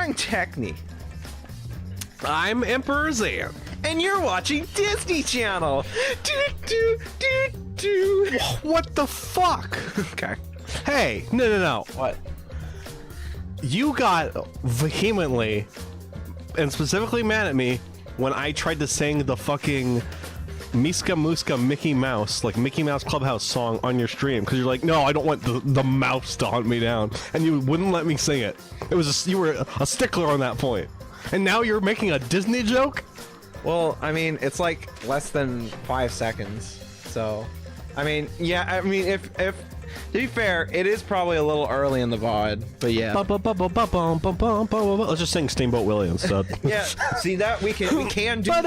I'm Techni. I'm Emperor Zan. And you're watching Disney Channel. What the fuck? Okay. Hey, no. What? You got vehemently and specifically mad at me when I tried to sing the fucking Miska Muska Mickey Mouse, like Mickey Mouse Clubhouse song on your stream, because you're like, no, I don't want the mouse to hunt me down, and you wouldn't let me sing it. It was you were a stickler on that point, and now you're making a Disney joke. Well, I mean, it's like less than 5 seconds, so I mean, yeah, I mean, if to be fair, it is probably a little early in the VOD, but yeah. Let's just sing Steamboat Willie instead. Yeah, see that we can do that.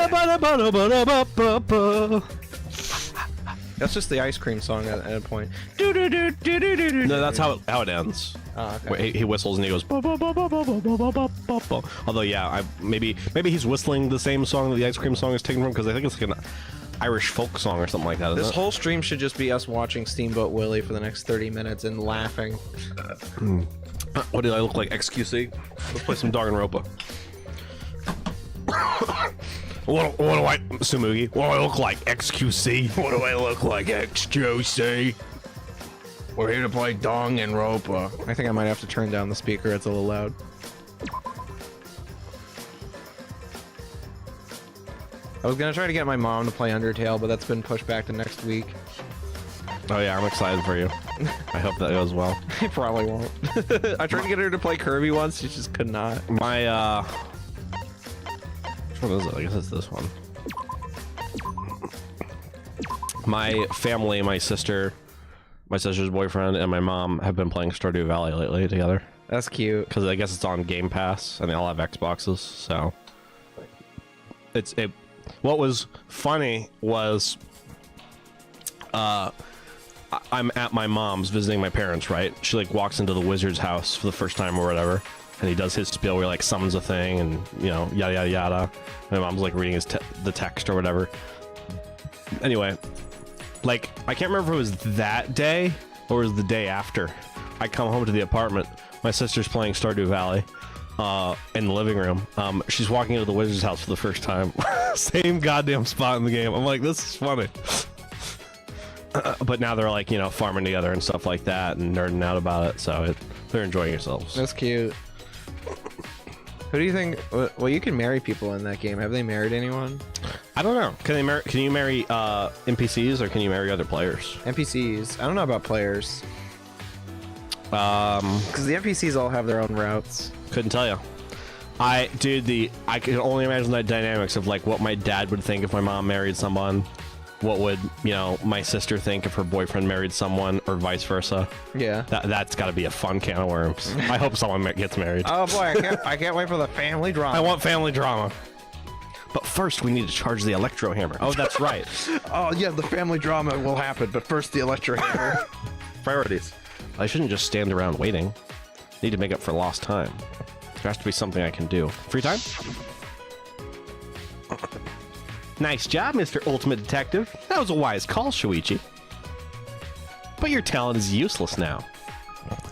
That's just the ice cream song at a point. No, that's how it ends. Oh, okay. Wait, he whistles and he goes. Although, yeah, maybe he's whistling the same song that the ice cream song is taken from, because I think it's like an Irish folk song or something like that. This whole stream should just be us watching Steamboat Willie for the next 30 minutes and laughing. What did I look like? XQC? Let's play some Danganronpa. What do I, Sumugi? What do I look like? XQC? What do I look like? XQC? We're here to play Danganronpa. I think I might have to turn down the speaker. It's a little loud. I was gonna try to get my mom to play Undertale, but that's been pushed back to next week. Oh yeah, I'm excited for you. I hope that goes well. I probably won't. I tried to get her to play Kirby once, she just could not. My, which one is it? I guess it's this one. My family, my sister's boyfriend, and my mom have been playing Stardew Valley lately together. That's cute. Because I guess it's on Game Pass, and they all have Xboxes, so... What was funny was... I'm at my mom's visiting my parents, right? She like walks into the wizard's house for the first time or whatever, and he does his spiel where he like summons a thing and, you know, yada yada yada. My mom's like reading the text or whatever. Anyway, like, I can't remember if it was that day or it was the day after. I come home to the apartment. My sister's playing Stardew Valley in the living room. She's walking into the wizard's house for the first time. Same goddamn spot in the game. I'm like, this is funny. But now they're like, you know, farming together and stuff like that and nerding out about it, so they're enjoying themselves. That's cute. Who do you think? Well, you can marry people in that game. Have they married anyone? I don't know. Can you marry NPCs, or can you marry other players? NPCs. I don't know about players. Because the NPCs all have their own routes. Couldn't tell you. I can only imagine the dynamics of like what my dad would think if my mom married someone. What would, you know, my sister think if her boyfriend married someone, or vice versa? Yeah. That's got to be a fun can of worms. I hope someone gets married. Oh boy, I can't wait for the family drama. I want family drama. But first, we need to charge the electro hammer. Oh, that's right. Oh yeah, the family drama will happen, but first the electro hammer. Priorities. I shouldn't just stand around waiting. Need to make up for lost time. There has to be something I can do. Free time? Nice job, Mr. Ultimate Detective. That was a wise call, Shuichi. But your talent is useless now.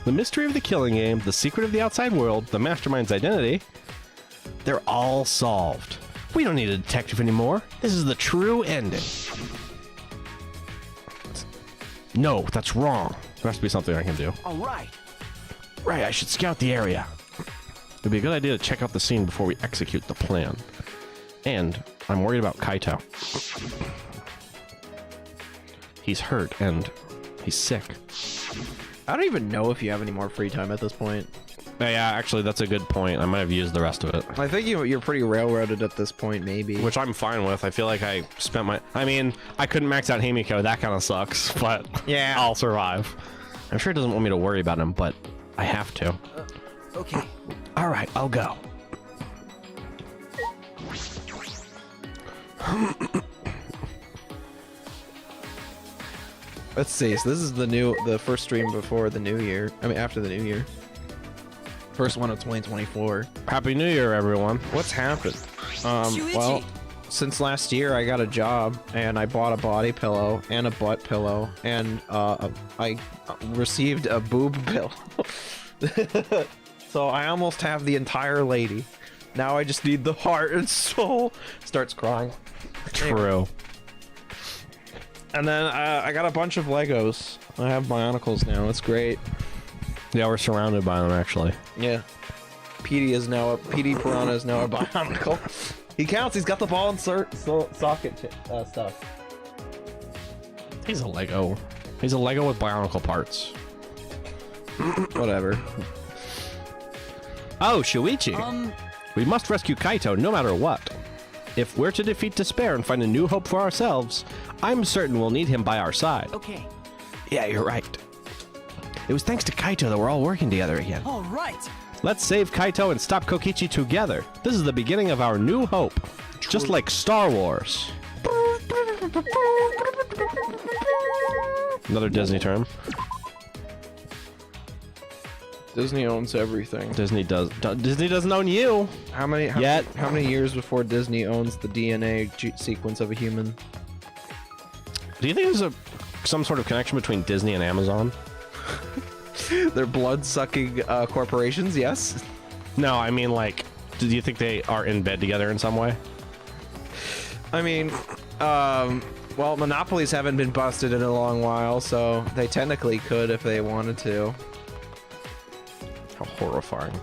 The mystery of the killing game, the secret of the outside world, the mastermind's identity, they're all solved. We don't need a detective anymore. This is the true ending. No, that's wrong. There has to be something I can do. All right. Right, I should scout the area. It'd be a good idea to check out the scene before we execute the plan. And I'm worried about Kaito. He's hurt and he's sick. I don't even know if you have any more free time at this point. Yeah, actually, that's a good point. I might have used the rest of it. I think you're pretty railroaded at this point, maybe. Which I'm fine with. I feel like I spent my... I mean, I couldn't max out Himiko. That kind of sucks, but yeah, I'll survive. I'm sure it doesn't want me to worry about him, but I have to. Okay. All right, I'll go. Let's see. So this is the first stream before the new year. I mean, after the new year. First one of 2024. Happy New Year, everyone. What's happened? Well, since last year I got a job and I bought a body pillow and a butt pillow and I received a boob pillow. So I almost have the entire lady. Now I just need the heart and soul. Starts crying. True. And then I got a bunch of Legos. I have Bionicles now. It's great. Yeah, we're surrounded by them actually. Yeah. PD Piranha is now a Bionicle. He counts. He's got the ball and socket stuff. He's a Lego. He's a Lego with Bionicle parts. Whatever. Oh, Shuichi. We must rescue Kaito no matter what. If we're to defeat despair and find a new hope for ourselves, I'm certain we'll need him by our side. Okay. Yeah, you're right. It was thanks to Kaito that we're all working together again. All right. Let's save Kaito and stop Kokichi together. This is the beginning of our new hope. Just like Star Wars. Another Disney term. Disney owns everything. Disney doesn't own you. How many years before Disney owns the DNA sequence of a human? Do you think there's some sort of connection between Disney and Amazon? They're blood-sucking corporations, yes. No, I mean, like, do you think they are in bed together in some way? I mean, well, monopolies haven't been busted in a long while, so they technically could if they wanted to. How horrifying.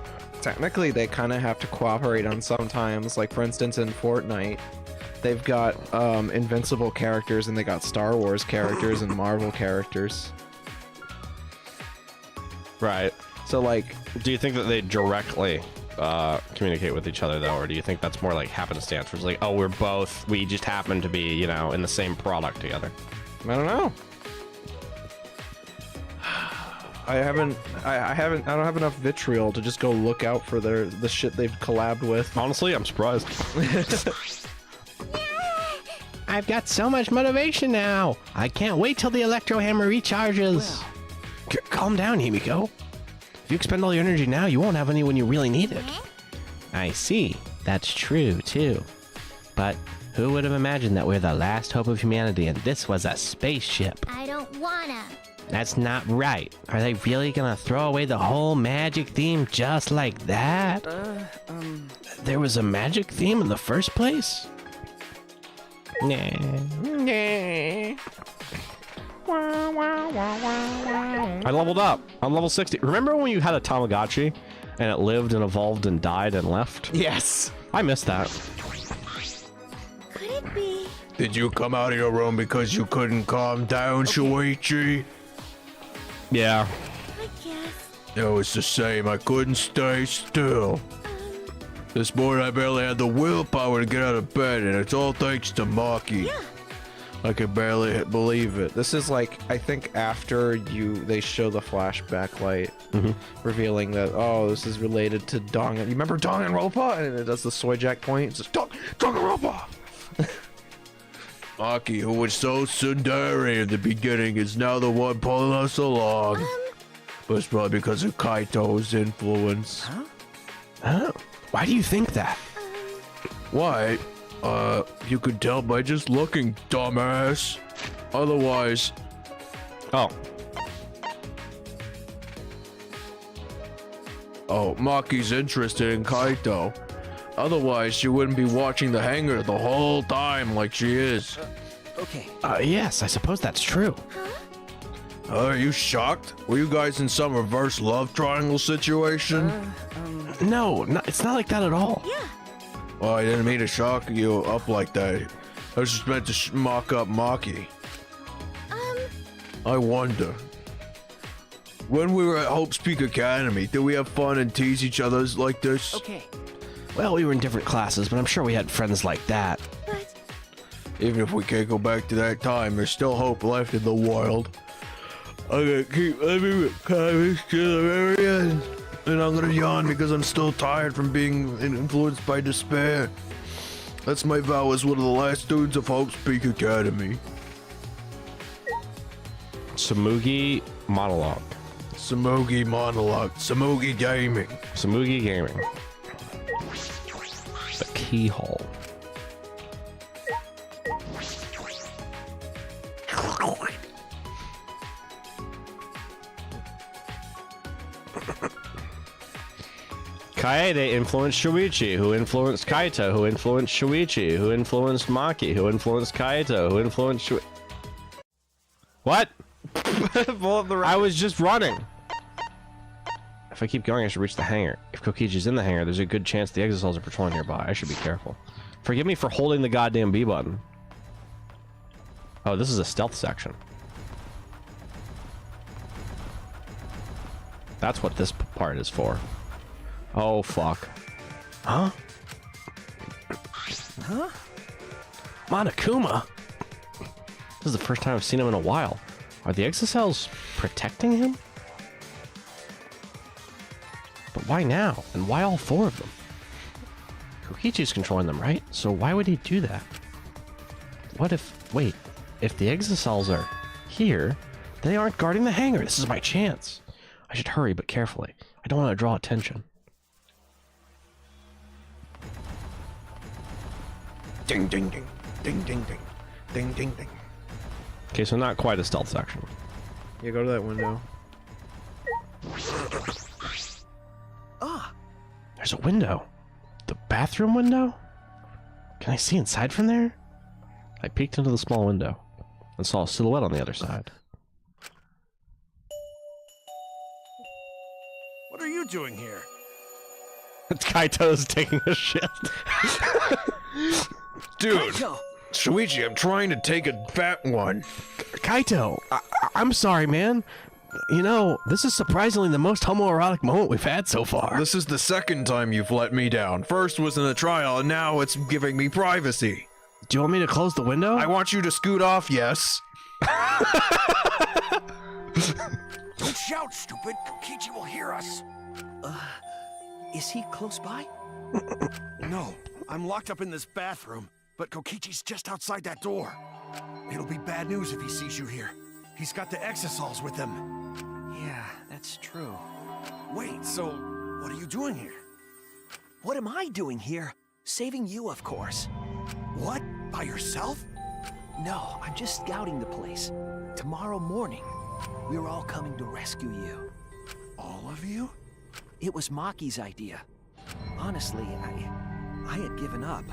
Technically, they kind of have to cooperate on sometimes. Like, for instance, in Fortnite, they've got Invincible characters and they got Star Wars characters and Marvel characters. Right. So, like, Do you think that they directly communicate with each other, though, or do you think that's more like happenstance, where it's like, oh, we just happen to be, you know, in the same product together? I don't know. I don't have enough vitriol to just go look out for the shit they've collabed with. Honestly, I'm surprised. I've got so much motivation now. I can't wait till the electro hammer recharges. Calm down, Himiko. If you expend all your energy now, you won't have any when you really need it. I see. That's true, too. But who would have imagined that we're the last hope of humanity and this was a spaceship? I don't wanna. That's not right. Are they really gonna throw away the whole magic theme just like that? There was a magic theme in the first place? Nah. I leveled up. I'm level 60. Remember when you had a Tamagotchi and it lived and evolved and died and left? Yes. I missed that. Could it be? Did you come out of your room because you couldn't calm down, Shuichi? Yeah. I guess. No, it's the same. I couldn't stay still. This morning I barely had the willpower to get out of bed, and it's all thanks to Maki. Yeah. I can barely believe it. This is like, I think after they show the flashback light, revealing that, oh, this is related to Dangan. You remember Danganronpa? And it does the soy jack point. It's just Danganronpa. Maki, who was so tsundere in the beginning, is now the one pulling us along. But it's probably because of Kaito's influence. Huh? Why do you think that? Why? You could tell by just looking, dumbass. Otherwise... Oh. Oh, Maki's interested in Kaito. Otherwise, she wouldn't be watching the hangar the whole time like she is. Okay. Yes, I suppose that's true. Are you shocked? Were you guys in some reverse love triangle situation? No, it's not like that at all. Yeah. Well, I didn't mean to shock you up like that. I was just meant to mock up Maki. I wonder. When we were at Hope's Peak Academy, did we have fun and tease each other like this? Okay. Well, we were in different classes, but I'm sure we had friends like that. But Even if we can't go back to that time, there's still hope left in the world. I'm gonna keep living with comics to the very end. And I'm gonna yawn because I'm still tired from being influenced by despair. That's my vow as one of the last students of Hope's Peak Academy. Samugi monologue. Samugi monologue. Samugi gaming. Samugi gaming. The keyhole. Kaede influenced Shuichi, who influenced Kaito, who influenced Shuichi, who influenced Maki, who influenced Kaito, who influenced Shui... What? I was just running. If I keep going, I should reach the hangar. If Kokichi's in the hangar, there's a good chance the exosols are patrolling nearby. I should be careful. Forgive me for holding the goddamn B button. Oh, this is a stealth section. That's what this part is for. Oh, fuck. Huh? Huh? Monokuma? This is the first time I've seen him in a while. Are the exocells protecting him? But why now? And why all 4 of them? Kokichi's controlling them, right? So why would he do that? What if... Wait. If the exocells are here, they aren't guarding the hangar. This is my chance. I should hurry, but carefully. I don't want to draw attention. Ding, ding, ding. Ding, ding, ding. Ding, ding, ding. Okay, so not quite a stealth section. Yeah, go to that window. Ah! There's a window. The bathroom window? Can I see inside from there? I peeked into the small window and saw a silhouette on the other side. What are you doing here? It's Kaito's taking a shit. Dude, Shuichi, I'm trying to take a fat one. Kaito, I'm sorry, man. You know, this is surprisingly the most homoerotic moment we've had so far. This is the second time you've let me down. First was in a trial, and now it's giving me privacy. Do you want me to close the window? I want you to scoot off, yes. Don't shout, stupid. Kokichi will hear us. Is he close by? No, I'm locked up in this bathroom, but Kokichi's just outside that door. It'll be bad news if he sees you here. He's got the exosols with him. Yeah, that's true. Wait, so what are you doing here? What am I doing here? Saving you, of course. What? By yourself? No, I'm just scouting the place. Tomorrow morning, we're all coming to rescue you. All of you? It was Maki's idea. Honestly, I had given up.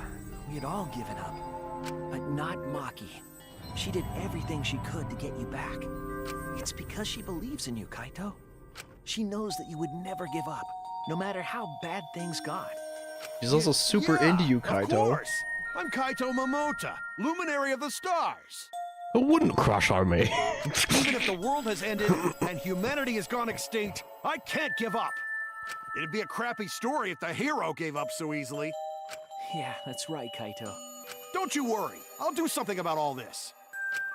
We had all given up. But not Maki. She did everything she could to get you back. It's because she believes in you, Kaito. She knows that you would never give up, no matter how bad things got. She's also super into you, Of Kaito. course. I'm Kaito Momota, luminary of the stars. Who wouldn't crush on me? Even if the world has ended and humanity has gone extinct, I can't give up. It'd be a crappy story if the hero gave up so easily. Yeah, that's right, Kaito. Don't you worry. I'll do something about all this.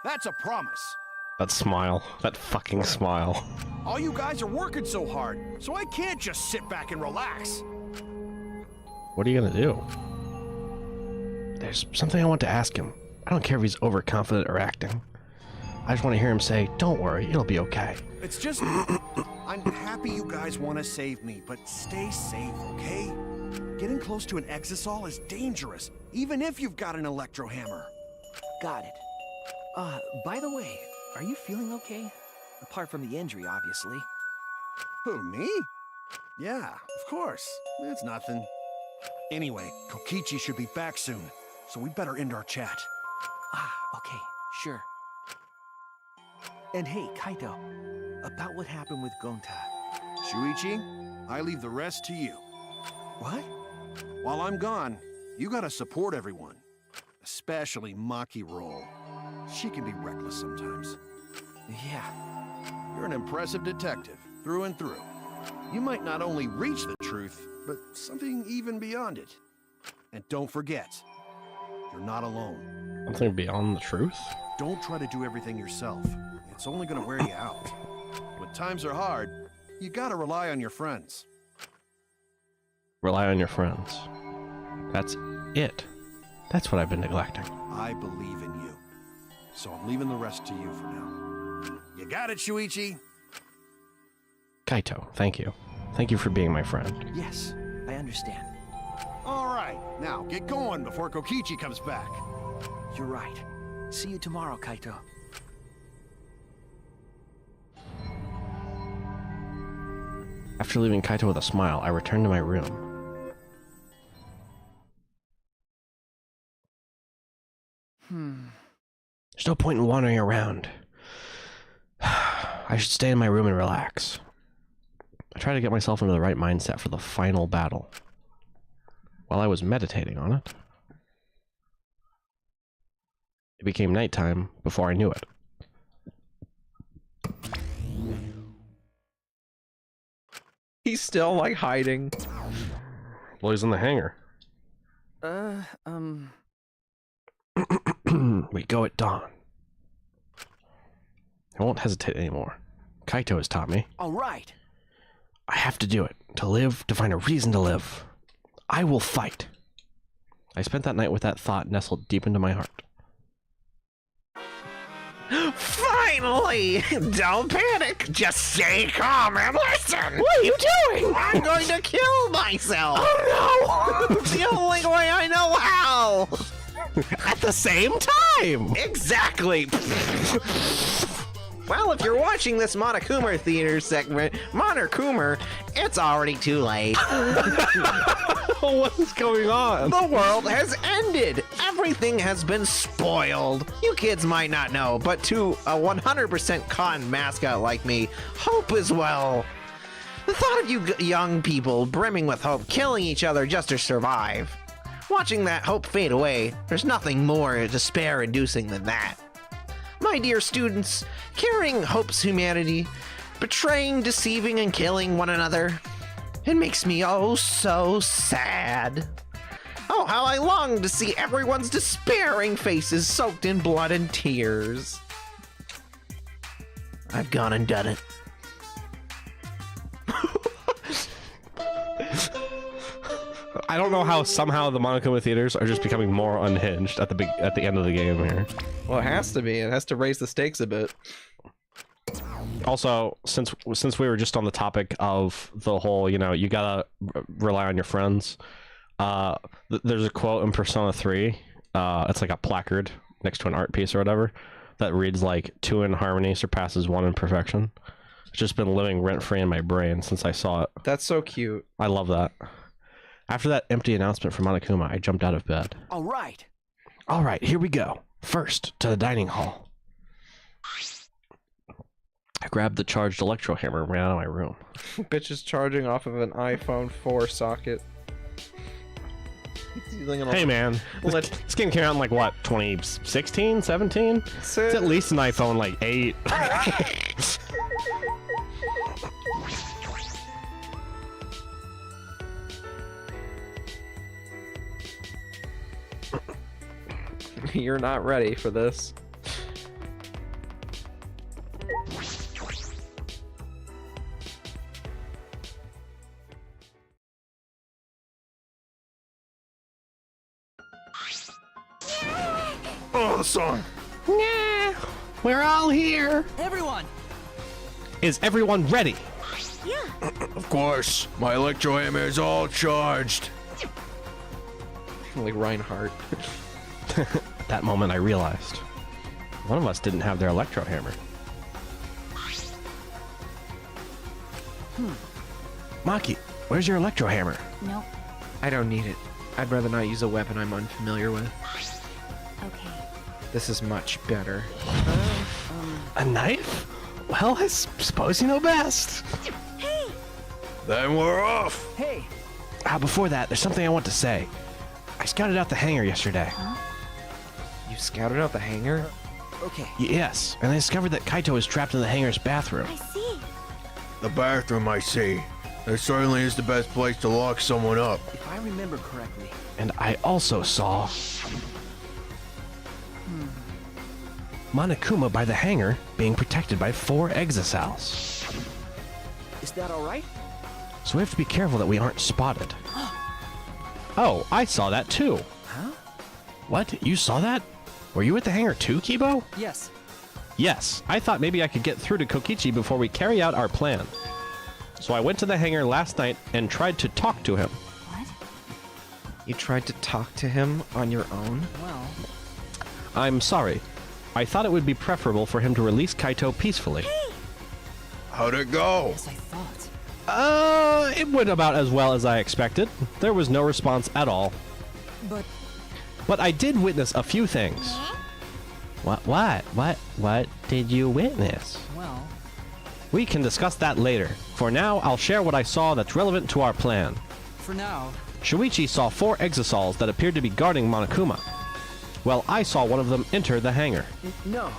That's a promise. That smile. That fucking smile. All you guys are working so hard, so I can't just sit back and relax. What are you gonna do? There's something I want to ask him. I don't care if he's overconfident or acting. I just want to hear him say, "Don't worry, it'll be okay." It's just... I'm happy you guys want to save me, but stay safe, okay? Getting close to an exosol is dangerous, even if you've got an electro hammer. Got it. By the way, are you feeling okay? Apart from the injury, obviously. Who, me? Yeah, of course. It's nothing. Anyway, Kokichi should be back soon, so we better end our chat. Okay, sure. And hey, Kaito, about what happened with Gonta. Shuichi, I leave the rest to you. What? While I'm gone, you gotta support everyone. Especially Maki Roll. She can be reckless sometimes. Yeah. You're an impressive detective, through and through. You might not only reach the truth, but something even beyond it. And don't forget, you're not alone. Something beyond the truth? Don't try to do everything yourself. It's only gonna wear you out. When times are hard, you gotta rely on your friends. Rely on your friends. That's it. That's what I've been neglecting. I believe in you. So I'm leaving the rest to you for now. You got it, Shuichi? Kaito, thank you. Thank you for being my friend. Yes, I understand. All right, now get going before Kokichi comes back. You're right. See you tomorrow, Kaito. After leaving Kaito with a smile, I returned to my room. There's no point in wandering around. I should stay in my room and relax. I tried to get myself into the right mindset for the final battle. While I was meditating on it, it became nighttime before I knew it. He's still like hiding. Well, he's in the hangar. We go at dawn. I won't hesitate anymore. Kaito has taught me. All right. I have to do it. To live, to find a reason to live. I will fight. I spent that night with that thought nestled deep into my heart. Finally! Don't panic. Just stay calm and listen. What are you doing? I'm going to kill myself. Oh no! It's the only way I know how. At the same time! Exactly. Well, if you're watching this Monokuma Theater segment, Monokuma, it's already too late. What is going on? The world has ended. Everything has been spoiled. You kids might not know, but to a 100% con mascot like me, hope is well. The thought of you young people brimming with hope killing each other just to survive. Watching that hope fade away, there's nothing more despair-inducing than that. My dear students, carrying hope's humanity, betraying, deceiving, and killing one another, it makes me oh so sad. Oh, how I long to see everyone's despairing faces soaked in blood and tears. I've gone and done it. I don't know how somehow the Monokuma theaters are just becoming more unhinged at the end of the game here. Well, it has to be. It has to raise the stakes a bit. Also, since we were just on the topic of the whole, you know, you gotta rely on your friends. There's a quote in Persona 3. It's like a placard next to an art piece or whatever that reads like 2 in harmony surpasses 1 in perfection. It's just been living rent free in my brain since I saw it. That's so cute. I love that. After that empty announcement from Monokuma, I jumped out of bed. All right. All right, here we go. First, to the dining hall. I grabbed the charged electro hammer and ran out of my room. Bitch is charging off of an iPhone 4 socket. Hey man, this game came out in like what, 2016, 17? It's at least an iPhone like 8. You're not ready for this. Oh, the song. Yeah, we're all here. Everyone. Is everyone ready? Yeah. Of course. My electro hammer is all charged. Like Reinhardt. At that moment, I realized one of us didn't have their electro hammer. Maki, where's your electro hammer? Nope. I don't need it. I'd rather not use a weapon I'm unfamiliar with. Okay. This is much better. A knife? Well, I suppose you know best. Hey! Then we're off. Hey. Before that, there's something I want to say. I scouted out the hangar yesterday. You scouted out the hangar? Okay. Yes, and I discovered that Kaito is trapped in the hangar's bathroom. I see. The bathroom, I see. It certainly is the best place to lock someone up. If I remember correctly. And I also saw Monokuma by the hangar being protected by 4 exosols. Is that all right? So we have to be careful that we aren't spotted. Oh, I saw that too. Huh? What? You saw that? Were you at the hangar too, Kibo? Yes. Yes, I thought maybe I could get through to Kokichi before we carry out our plan. So I went to the hangar last night and tried to talk to him. What? You tried to talk to him on your own? Well. I'm sorry. I thought it would be preferable for him to release Kaito peacefully. How'd it go? As I thought. It went about as well as I expected. There was no response at all. But I did witness a few things. What did you witness? Well, We can discuss that later. For now, I'll share what I saw that's relevant to our plan. for now. Shuichi saw 4 exosols that appeared to be guarding Monokuma. Well, I saw one of them enter the hangar. No.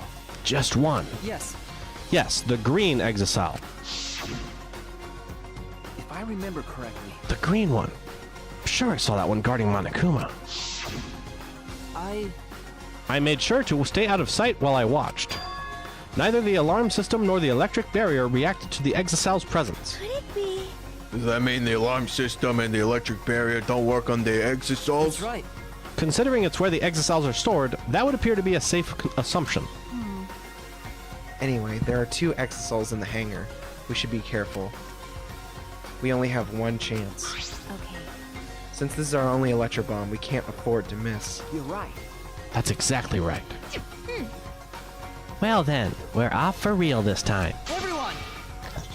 Just one. Yes. Yes, the green exosol. If I remember correctly, The green one. I'm sure I saw that one guarding Monokuma. I made sure to stay out of sight while I watched. Neither the alarm system nor the electric barrier reacted to the exosol's presence. Could it be? Does that mean the alarm system and the electric barrier don't work on the exosols? that's right. Considering it's where the exosols are stored, that would appear to be a safe assumption. Anyway, there are 2 exosols in the hangar. We should be careful. We only have one chance. Okay. Since this is our only electro bomb, we can't afford to miss. You're right. That's exactly right. Well then, we're off for real this time. Everyone!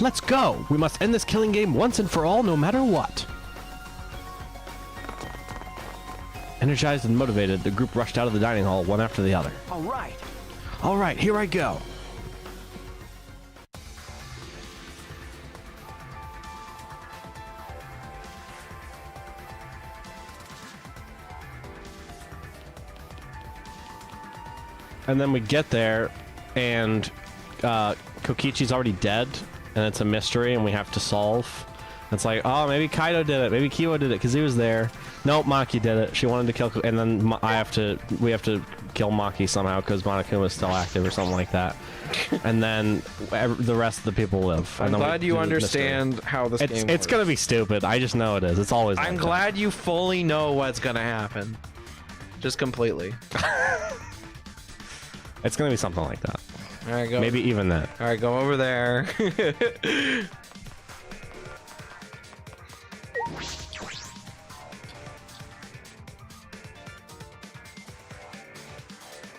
Let's go! We must end this killing game once and for all, no matter what. Energized and motivated, the group rushed out of the dining hall, one after the other. All right. All right, here I go. And then we get there, and Kokichi's already dead, and it's a mystery, and we have to solve. It's like, oh, maybe Kaido did it, maybe Kiwa did it, because he was there. Nope, Maki did it. She wanted to kill, and then we have to kill Maki somehow because Monokuma is still active or something like that. And then the rest of the people live. I'm And then glad we you do the understand mystery. how this game It's works. gonna be stupid. I just know it is. It's always. I'm like glad you fully know what's gonna happen. Just completely. that. It's gonna be something like that. All right, go. Maybe even that. All right, go over there.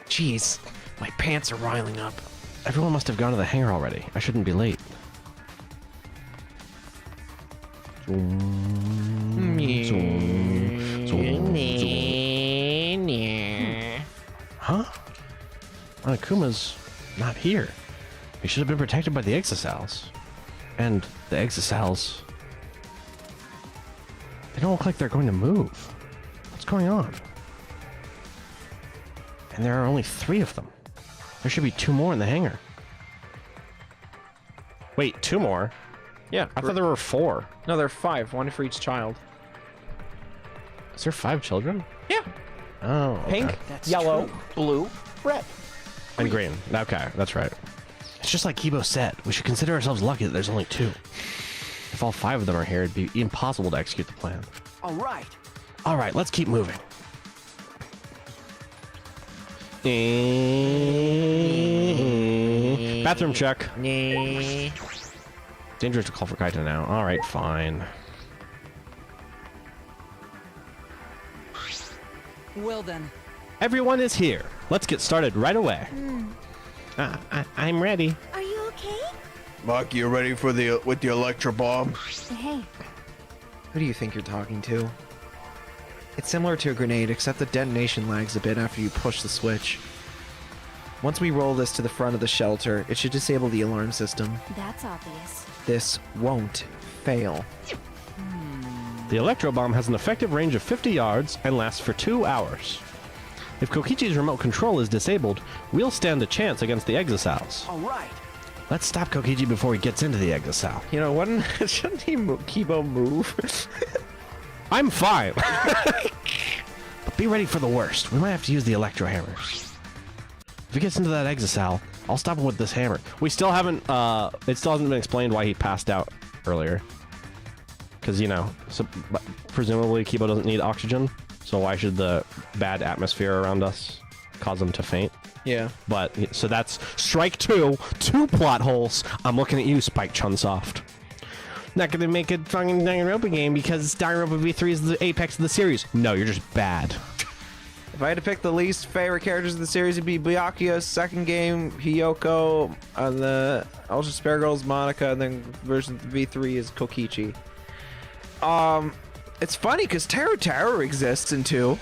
Jeez, my pants are riling up. Everyone must have gone to the hangar already. I shouldn't be late. Huh? Monokuma's not here. He should have been protected by the exosols. And the exosols... They don't look like they're going to move. What's going on? And there are only 3 of them. There should be 2 more in the hangar. Wait, 2 more? Yeah, I thought there were 4. no, there are 5, 1 for each child. Is there 5 children? Yeah, Oh, okay. pink, That's yellow, true. blue, red. And green. Okay, that's right. It's just like Kibo said. We should consider ourselves lucky that there's only 2. If all 5 of them are here, it'd be impossible to execute the plan. All right. All right, let's keep moving. Bathroom check. Dangerous to call for Kaito now. All right, fine. Well then. Everyone is here. Let's get started right away. I'm ready. Are you okay? Maki, you ready for with the electro bomb? Hey, Who do you think you're talking to? It's similar to a grenade, except the detonation lags a bit after you push the switch. Once we roll this to the front of the shelter, it should disable the alarm system. that's obvious. This won't fail. The electro bomb has an effective range of 50 yards and lasts for 2 hours. If Kokichi's remote control is disabled, we'll stand a chance against the exosols. All right. Let's stop Kokichi before he gets into the exosol. You know, shouldn't he Kibo move? I'm fine. But be ready for the worst. We might have to use the electro hammers. If he gets into that exosol, I'll stop him with this hammer. We still haven't, it still hasn't been explained why he passed out earlier. Because, you know, presumably Kibo doesn't need oxygen. So why should the bad atmosphere around us cause him to faint? Yeah. But, so that's strike 2. 2 plot holes. I'm looking at you, Spike Chunsoft. Not gonna make a fucking Danganronpa game because Danganronpa V3 is the apex of the series. No, you're just bad. If I had to pick the least favorite characters of the series, it'd be Byakuya, second game, Hiyoko, and the Ultra Spare Girls, Monica, and then version V3 is Kokichi. It's funny because Teru exists in 2.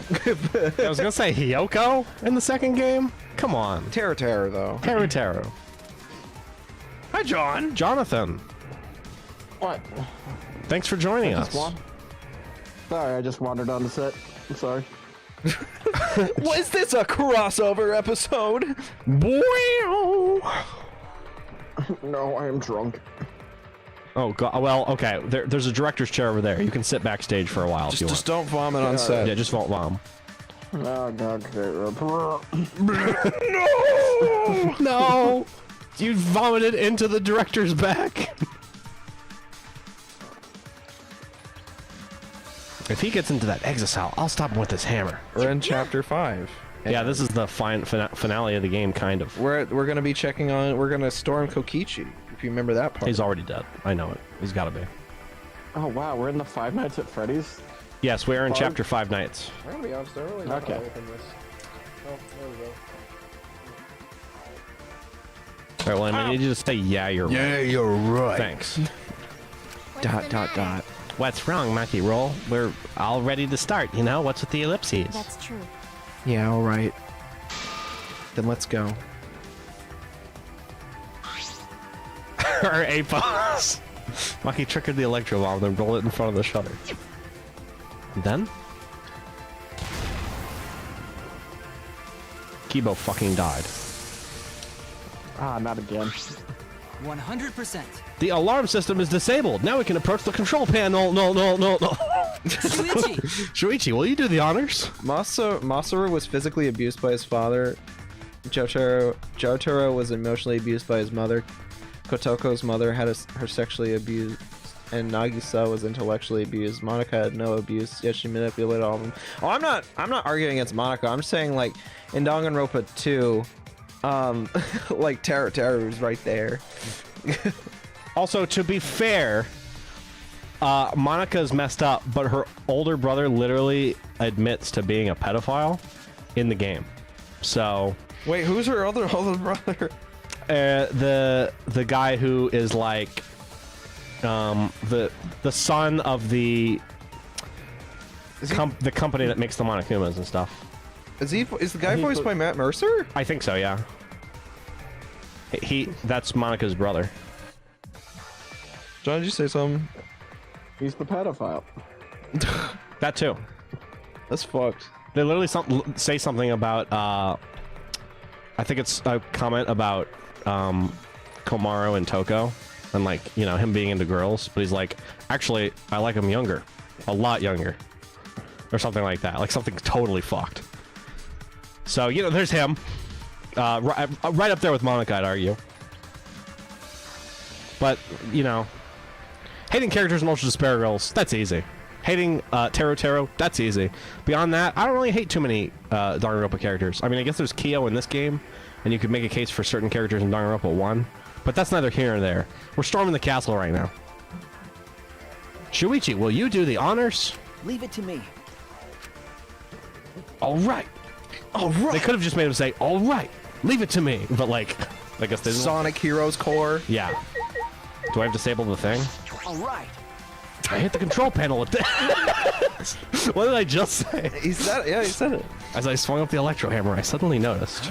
I was gonna say Hiyoko in the second game. Come on, Teru though. Teru. Hi, John. Jonathan, What? thanks for joining us. Sorry, I just wandered on the set. I'm sorry. Was this a crossover episode? No, I am drunk. Oh god. Well, okay. There's a director's chair over there. You can sit backstage for a while if you want. Just don't vomit on set. Yeah, just vote bomb. Oh, God. No! You vomited into the director's back. If he gets into that exocell, I'll stop him with this hammer. We're in chapter 5. Yeah, this is the finale of the game, kind of. We're gonna be checking on. We're gonna storm Kokichi. If you remember that part. He's already dead. I know it. He's got to be. Oh, wow. We're in the Five Nights at Freddy's? Yes, we are in chapter 5 nights. I'm gonna be honest. I really Okay. open this. Oh, there we go. All right, well, I need you to say, yeah, you're right. Yeah, you're right. Thanks. What's the matter? What's wrong, Monkey Roll? We're all ready to start, you know? What's with the ellipses? That's true. Yeah, all right. Then let's go. Or A-pose. Monkey triggered the electro bomb, then roll it in front of the shutter. Then? Kibo fucking died. Ah, not again. 100%. The alarm system is disabled. Now we can approach the control panel. No. Shuichi! Shuichi, will you do the honors? Masaru was physically abused by his father. Jotaro was emotionally abused by his mother. Kotoko's mother had her sexually abused, and Nagisa was intellectually abused. Monica had no abuse, yet she manipulated all of them. Oh, I'm not arguing against Monica. I'm saying, like, in Danganronpa 2, like Teru is right there. Also, to be fair, Monica's messed up, but her older brother literally admits to being a pedophile in the game. So Wait, who's her older brother? the guy who is like the son of the the company that makes the Monokumas and stuff. Is the guy voiced by Matt Mercer? I think so, yeah. That's Monica's brother. John, did you say something? He's the pedophile. That too. That's fucked. They literally say something about I think it's a comment about Komaru and Toko and, like, you know, him being into girls, but he's like, actually I like him younger, a lot younger, or something like that, like something totally fucked. So, you know, there's him right up there with Monica, I'd argue. But, you know, hating characters in Ultra Despair Girls, that's easy. Hating Teru, that's easy. Beyond that, I don't really hate too many Danganronpa characters. I mean, I guess there's Kyo in this game, and you could make a case for certain characters in Danganronpa 1, but that's neither here nor there. We're storming the castle right now. Shuichi, will you do the honors? Leave it to me. All right. All right. They could have just made him say, all right, leave it to me. But, like, I guess they didn't. Sonic Heroes Core. Yeah. Do I have disabled the thing? All right. I hit the control panel with this. What did I just say? He said it. Yeah, he said it. As I swung up the electro hammer, I suddenly noticed.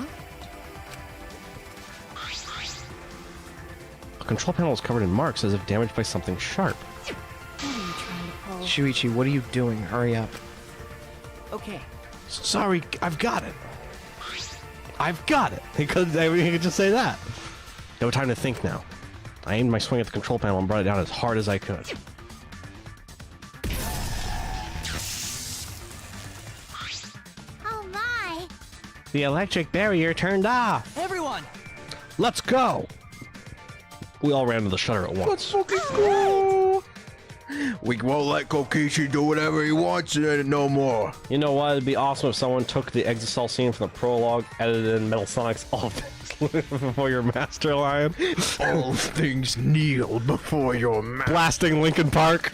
The control panel is covered in marks as if damaged by something sharp. What are you trying to pull? Shuichi, what are you doing? Hurry up. Okay. Sorry, I've got it. I've got it. He could just say that. No time to think now. I aimed my swing at the control panel and brought it down as hard as I could. Oh my! The electric barrier turned off. Everyone! Let's go. We all ran to the shutter at once. Let's fucking go. We won't let Kokichi do whatever he wants in it no more. You know what? It'd be awesome if someone took the Exocell scene from the prologue, edited in Metal Sonic's All Things Before Your Master Lion. All things kneel before your master. Blasting Linkin Park.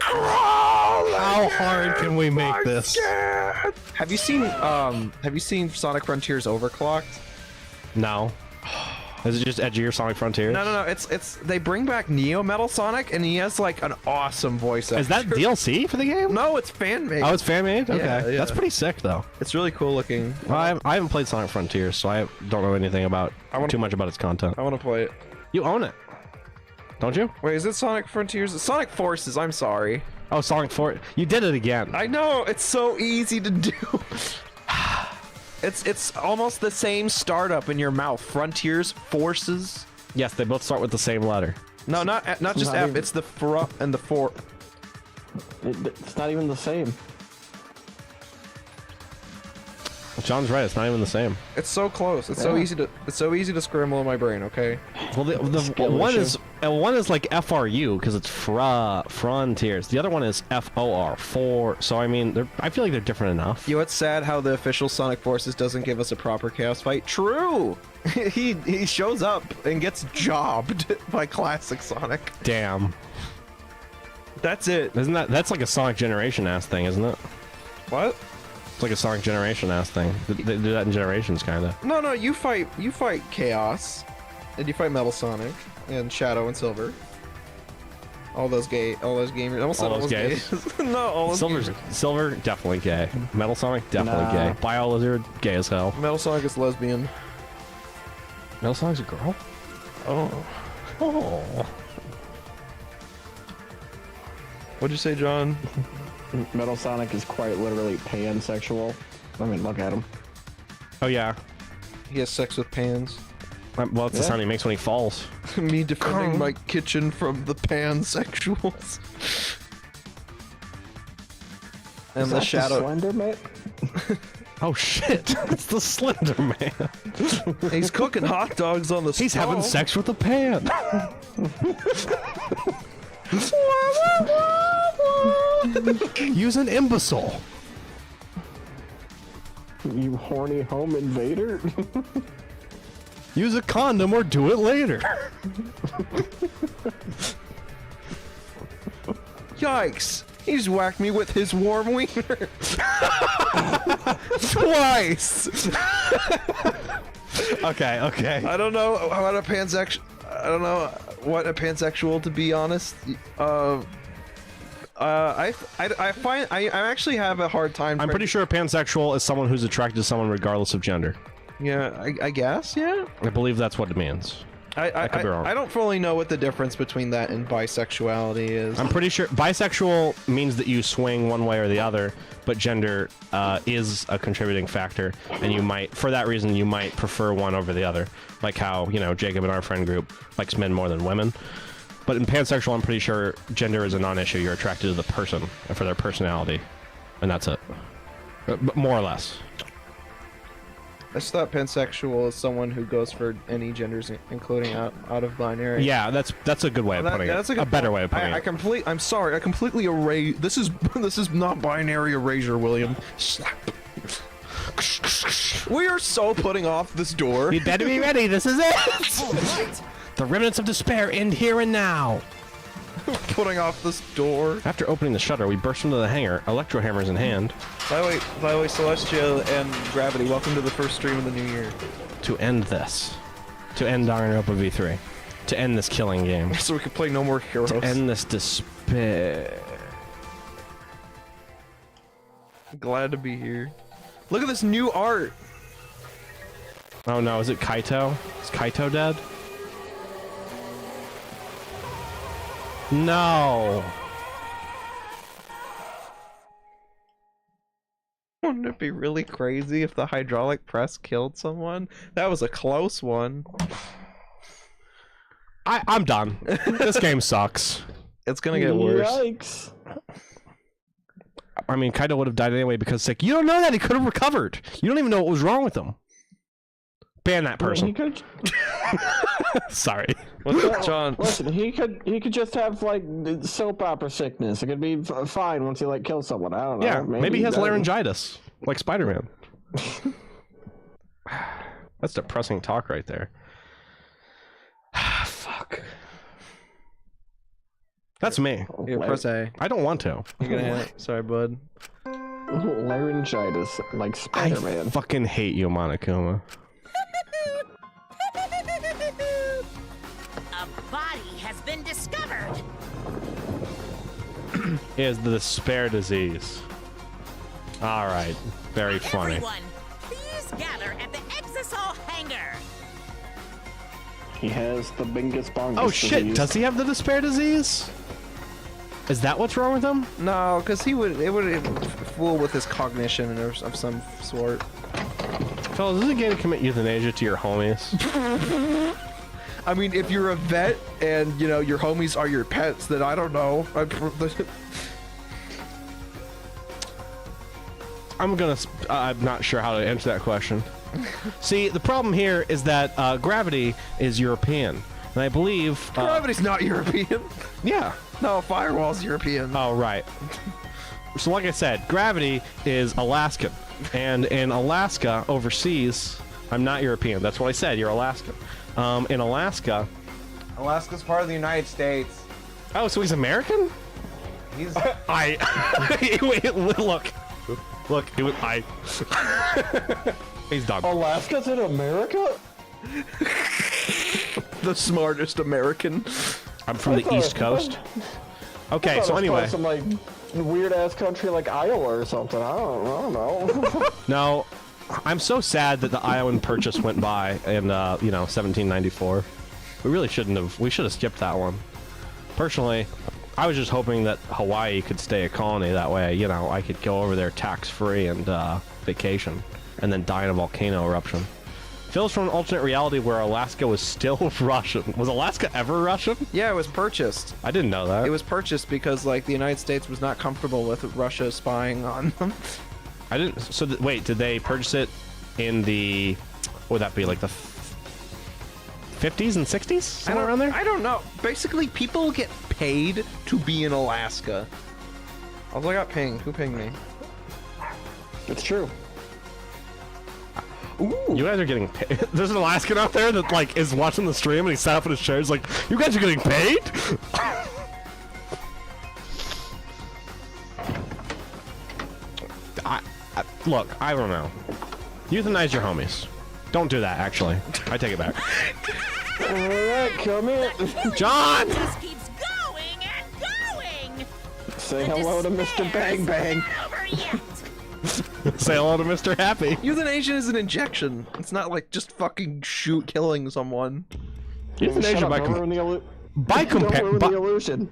How hard can we make this? Yeah. Have you seen Sonic Frontiers Overclocked? No. Is it just edgier Sonic Frontiers? No. It's they bring back Neo Metal Sonic, and he has like an awesome voice actor. Is that DLC for the game? No, it's fan made. Oh, it's fan made. Okay, Yeah. that's pretty sick though. It's really cool looking. Well, I haven't played Sonic Frontiers, so I don't know anything about too much about its content. I want to play it. You own it, don't you? Wait, is it Sonic Frontiers? It's Sonic Forces. I'm sorry. Oh, Sonic 4. You did it again. I know, it's so easy to do. It's almost the same startup in your mouth. Frontiers, Forces. Yes, they both start with the same letter. No, not just F. It's the fr and the for. It's not even the same. John's right. It's not even the same. It's so close. It's so easy to scramble in my brain. Okay. Well, the one is like FRU because it's Frontiers. The other one is FOR. So I mean, I feel like they're different enough. You know, it's sad how the official Sonic Forces doesn't give us a proper Chaos fight. True. he shows up and gets jobbed by classic Sonic. Damn. That's it. That's like a Sonic Generation ass thing, isn't it? What? It's like a Sonic Generation ass thing. They do that in Generations, kind of. No, you fight Chaos, and you fight Metal Sonic and Shadow and Silver. All those gamers. Almost said all those gays. No, all those Silver definitely gay. Metal Sonic definitely gay. Biolizard gay as hell. Metal Sonic is lesbian. Metal Sonic's a girl. Oh. What'd you say, John? Metal Sonic is quite literally pansexual. I mean, look at him. Oh yeah. He has sex with pans. Well, it's the sound he makes when he falls. Me defending my kitchen from the pansexuals. And Is the that Shadow. Slender Man? Oh shit! It's the Slender Man. He's cooking hot dogs on the stove. He's having sex with a pan. Use an imbecile. You horny home invader? Use a condom or do it later. Yikes! He's whacked me with his warm wiener. Twice! Okay. I don't know what a pansexual. I don't know what a pansexual, to be honest. I actually have a hard time. I'm pretty sure a pansexual is someone who's attracted to someone regardless of gender. Yeah, I guess. Yeah. I believe that's what it means. I could be wrong. I don't fully know what the difference between that and bisexuality is. I'm pretty sure bisexual means that you swing one way or the other, but gender is a contributing factor, and you might, for that reason, you might prefer one over the other. Like how, you know, Jacob in our friend group likes men more than women. But in pansexual, I'm pretty sure gender is a non-issue. You're attracted to the person and for their personality, and that's it. But more or less. I just thought pansexual is someone who goes for any genders, including out of binary. Yeah, that's a good way of putting it. That's a better way of putting it. I'm sorry. I completely erase. This is not binary erasure, William. We are so putting off this door. You better be ready. This is it. The remnants of despair end here and now. Putting off this door. After opening the shutter, we burst into the hangar, electro hammers in hand. By the way, Celestia and Gravity, welcome to the first stream of the new year. To end this. To end Danganronpa V3. To end this killing game. So we can play No More Heroes. To end this despair. Glad to be here. Look at this new art. Oh no, is it Kaito? Is Kaito dead? No. Wouldn't it be really crazy if the hydraulic press killed someone? That was a close one. I'm done. This game sucks. It's gonna get worse. Yikes. I mean, Kaito would have died anyway because it's like, you don't know that he could have recovered. You don't even know what was wrong with him. Ban that person. Sorry. What's up, John? Listen, he could just have like soap opera sickness. It could be fine once he like kills someone. I don't know. Yeah, maybe he has laryngitis, like Spider-Man. That's depressing talk right there. Fuck. That's me. Yeah, press A. I don't want to. You're gonna hit. Sorry, bud. Laryngitis, like I Spider-Man. fucking hate you, Monokuma. A body has been discovered. Is the despair disease. All right, very funny. Everyone, please gather at the Exisol hangar. He has the bingus bongus. Oh shit, disease. does he have the despair disease? Is that what's wrong with him? No, because it would fool with his cognition of some sort. Fellas, is it gay to commit euthanasia to your homies? I mean, if you're a vet and, you know, your homies are your pets, then I don't know. I'm not sure how to answer that question. See, the problem here is that Gravity is European. And I believe... Gravity's not European. Yeah. No, Firewall's European. Oh, right. So like I said, Gravity is Alaskan. And in Alaska, overseas, I'm not European. That's what I said, you're Alaskan. In Alaska... Alaska's part of the United States. Oh, so he's American? He's... Wait, look. Look, he's done. Alaska's in America? the smartest American. I'm from the East Coast. Okay, so anyway. Some like weird ass country like Iowa or something. I don't know. No, I'm so sad that the Iowan Purchase went by in 1794. We really shouldn't have. We should have skipped that one. Personally, I was just hoping that Hawaii could stay a colony. That way, I could go over there tax-free and vacation, and then die in a volcano eruption. Phil's from an alternate reality where Alaska was still Russian. Was Alaska ever Russian? Yeah, it was purchased. I didn't know that. It was purchased because, like, the United States was not comfortable with Russia spying on them. I didn't. So wait, did they purchase it in the? What would that be, like the 50s and 60s? Somewhere around there? I don't know. Basically, people get paid to be in Alaska. Although I got pinged. Who pinged me? It's true. Ooh. You guys are getting paid. There's an Alaskan out there that like is watching the stream and he sat up in his chair. He's like, "You guys are getting paid?" Look, I don't know. Euthanize your homies. Don't do that. Actually, I take it back. All right, come here. John. Just keeps going and going. Say hello to Mr. Bang Bang. Over yet. Say hello to Mr. Happy. Euthanasia is an injection. It's not like just fucking killing someone. Euthanasia Shut by up, don't ruin the illu- by Don't ruin the illusion.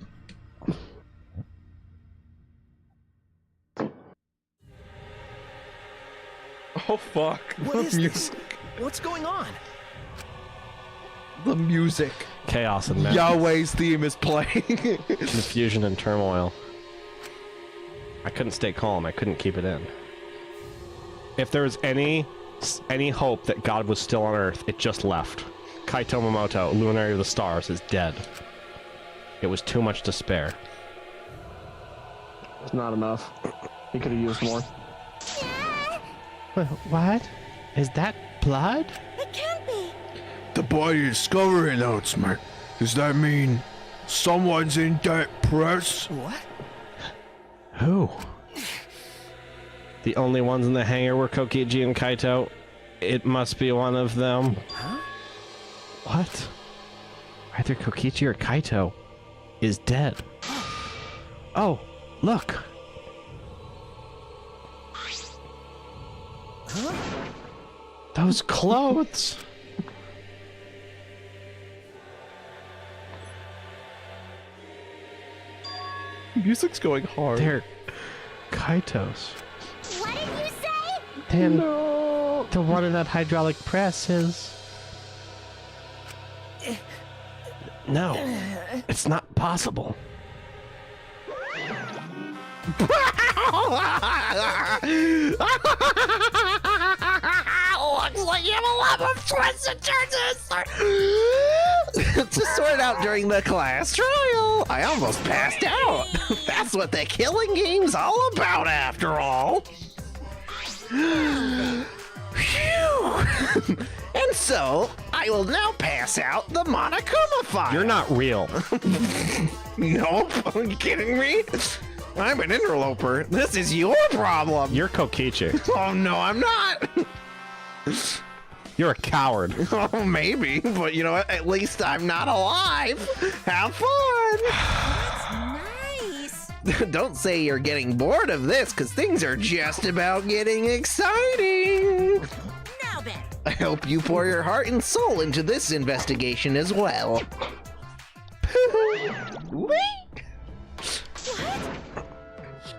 Oh fuck. What is this? What's going on? The music. Chaos and madness. Yahweh's theme is playing. Confusion and turmoil. I couldn't stay calm. I couldn't keep it in. If there was any hope that God was still on Earth, it just left. Kaito Momoto, Luminary of the Stars, is dead. It was too much despair. It's not enough. He could have used more. What? Is that blood? It can't be. The body discovery announcement. Does that mean someone's in that press? What? Who? The only ones in the hangar were Kokiji and Kaito. It must be one of them. Huh? What? Either Kokichi or Kaito is dead. Oh, look. Huh? Those clothes. Music's going hard. They're Kaito's. What did you say? And the one in that hydraulic press is... No, it's not possible. Looks like you have a lot of twists and turns to sort out during the class trial. I almost passed out. That's what the killing game's all about, after all. Phew. And so, I will now pass out the Monokuma file. You're not real. Nope. Are you kidding me? I'm an interloper. This is your problem. You're Kokichi. Oh, no, I'm not. You're a coward. Oh, maybe. But you know what? At least I'm not alive. Have fun. Nice. Don't say you're getting bored of this, because things are just about getting exciting. Now then. I hope you pour your heart and soul into this investigation as well.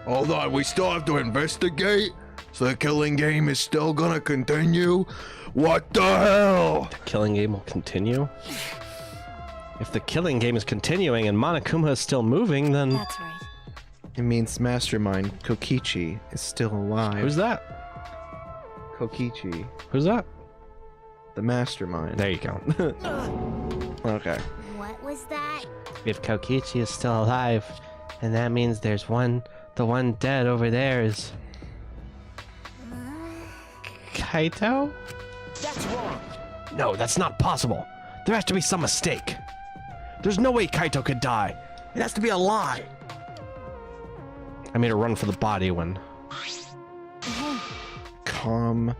Hold on, we still have to investigate? So the killing game is still gonna continue? What the hell? Killing game will continue? If the killing game is continuing and Monokuma is still moving, then... That's right. It means Mastermind Kokichi is still alive. Who's that? Kokichi, Who's that? the Mastermind. There you go. Okay. What was that? If Kokichi is still alive, and that means there's the one dead over there is... Kaito? That's wrong. No, that's not possible. There has to be some mistake. There's no way Kaito could die. It has to be a lie. I made a run for the body when... Calm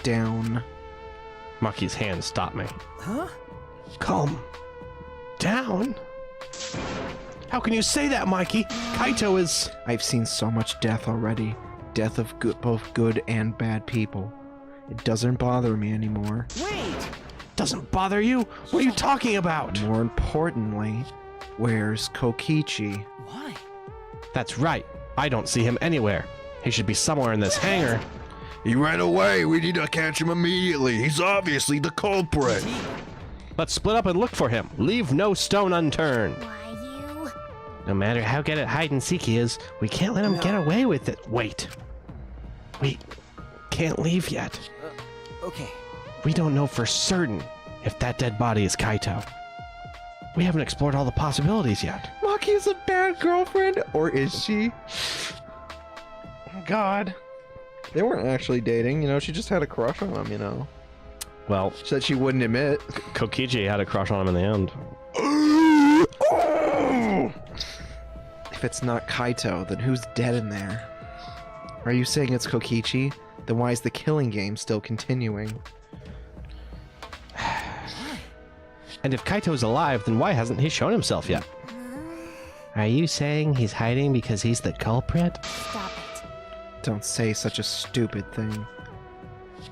down. Maki's hand stopped me. Huh? Calm down? How can you say that, Mikey? Kaito is... I've seen so much death already. Death of both good and bad people. It doesn't bother me anymore. Wait! Doesn't bother you? What are you talking about? More importantly, where's Kokichi? Why? That's right. I don't see him anywhere. He should be somewhere in this hangar. He ran away. We need to catch him immediately. He's obviously the culprit. Let's split up and look for him. Leave no stone unturned. Why you? No matter how good at hide and seek he is, we can't let him get away with it. Wait. We can't leave yet. Okay. We don't know for certain if that dead body is Kaito. We haven't explored all the possibilities yet. Maki is a bad girlfriend, or is she? God. They weren't actually dating, you know, she just had a crush on him, you know. Well, That she wouldn't admit. Kokichi had a crush on him in the end. If it's not Kaito, then who's dead in there? Are you saying it's Kokichi? Then why is the killing game still continuing? And if Kaito's alive, then why hasn't he shown himself yet? Are you saying he's hiding because he's the culprit? Stop it. Don't say such a stupid thing.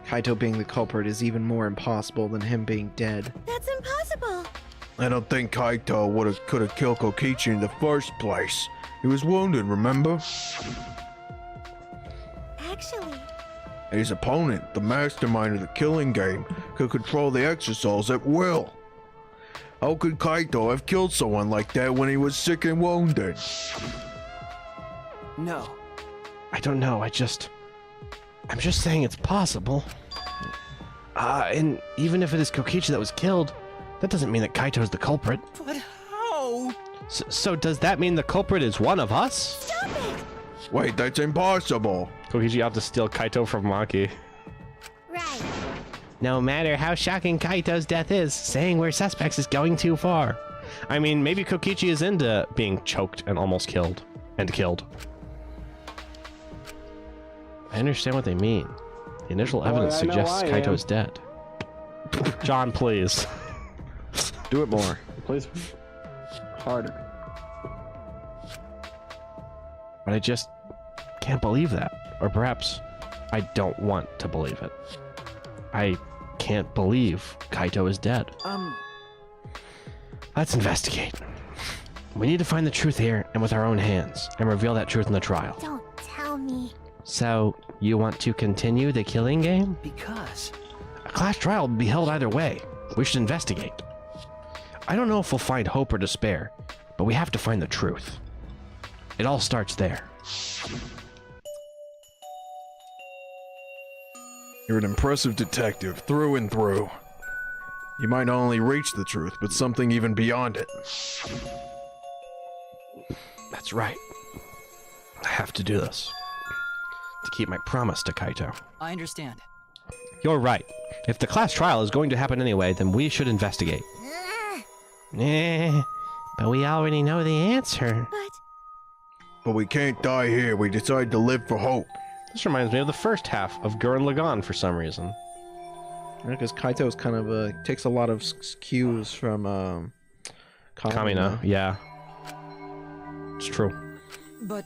Kaito being the culprit is even more impossible than him being dead. That's impossible. I don't think Kaito could have killed Kokichi in the first place. He was wounded, remember? Actually, His opponent, the mastermind of the killing game, could control the exosouls at will. How could Kaito have killed someone like that when he was sick and wounded? No. I don't know. I'm just saying it's possible. And even if it is Kokichi that was killed, that doesn't mean that Kaito's the culprit. But how? So does that mean the culprit is one of us? stop it. Wait, that's impossible. Kokichi out to steal Kaito from Maki. Right. No matter how shocking Kaito's death is, saying we're suspects is going too far. I mean, maybe Kokichi is into being choked and almost killed. And killed. I understand what they mean. The initial evidence I know suggests I Kaito am. is dead. John, please. Do it more. Please. Harder. But I just can't believe that. Or perhaps I don't want to believe it. I can't believe Kaito is dead. Let's investigate. We need to find the truth here and with our own hands and reveal that truth in the trial. Don't tell me. So, you want to continue the killing game? Because... A class trial will be held either way. We should investigate. I don't know if we'll find hope or despair, but we have to find the truth. It all starts there. You're an impressive detective, through and through. You might not only reach the truth, but something even beyond it. That's right. I have to do this. To keep my promise to Kaito. I understand. You're right. If the class trial is going to happen anyway, then we should investigate. Ugh. But we already know the answer. But But we can't die here. We decided to live for hope. This reminds me of the first half of Gurren Lagann for some reason. Because Kaito's kind of takes a lot of cues from Kamina, yeah. It's true. But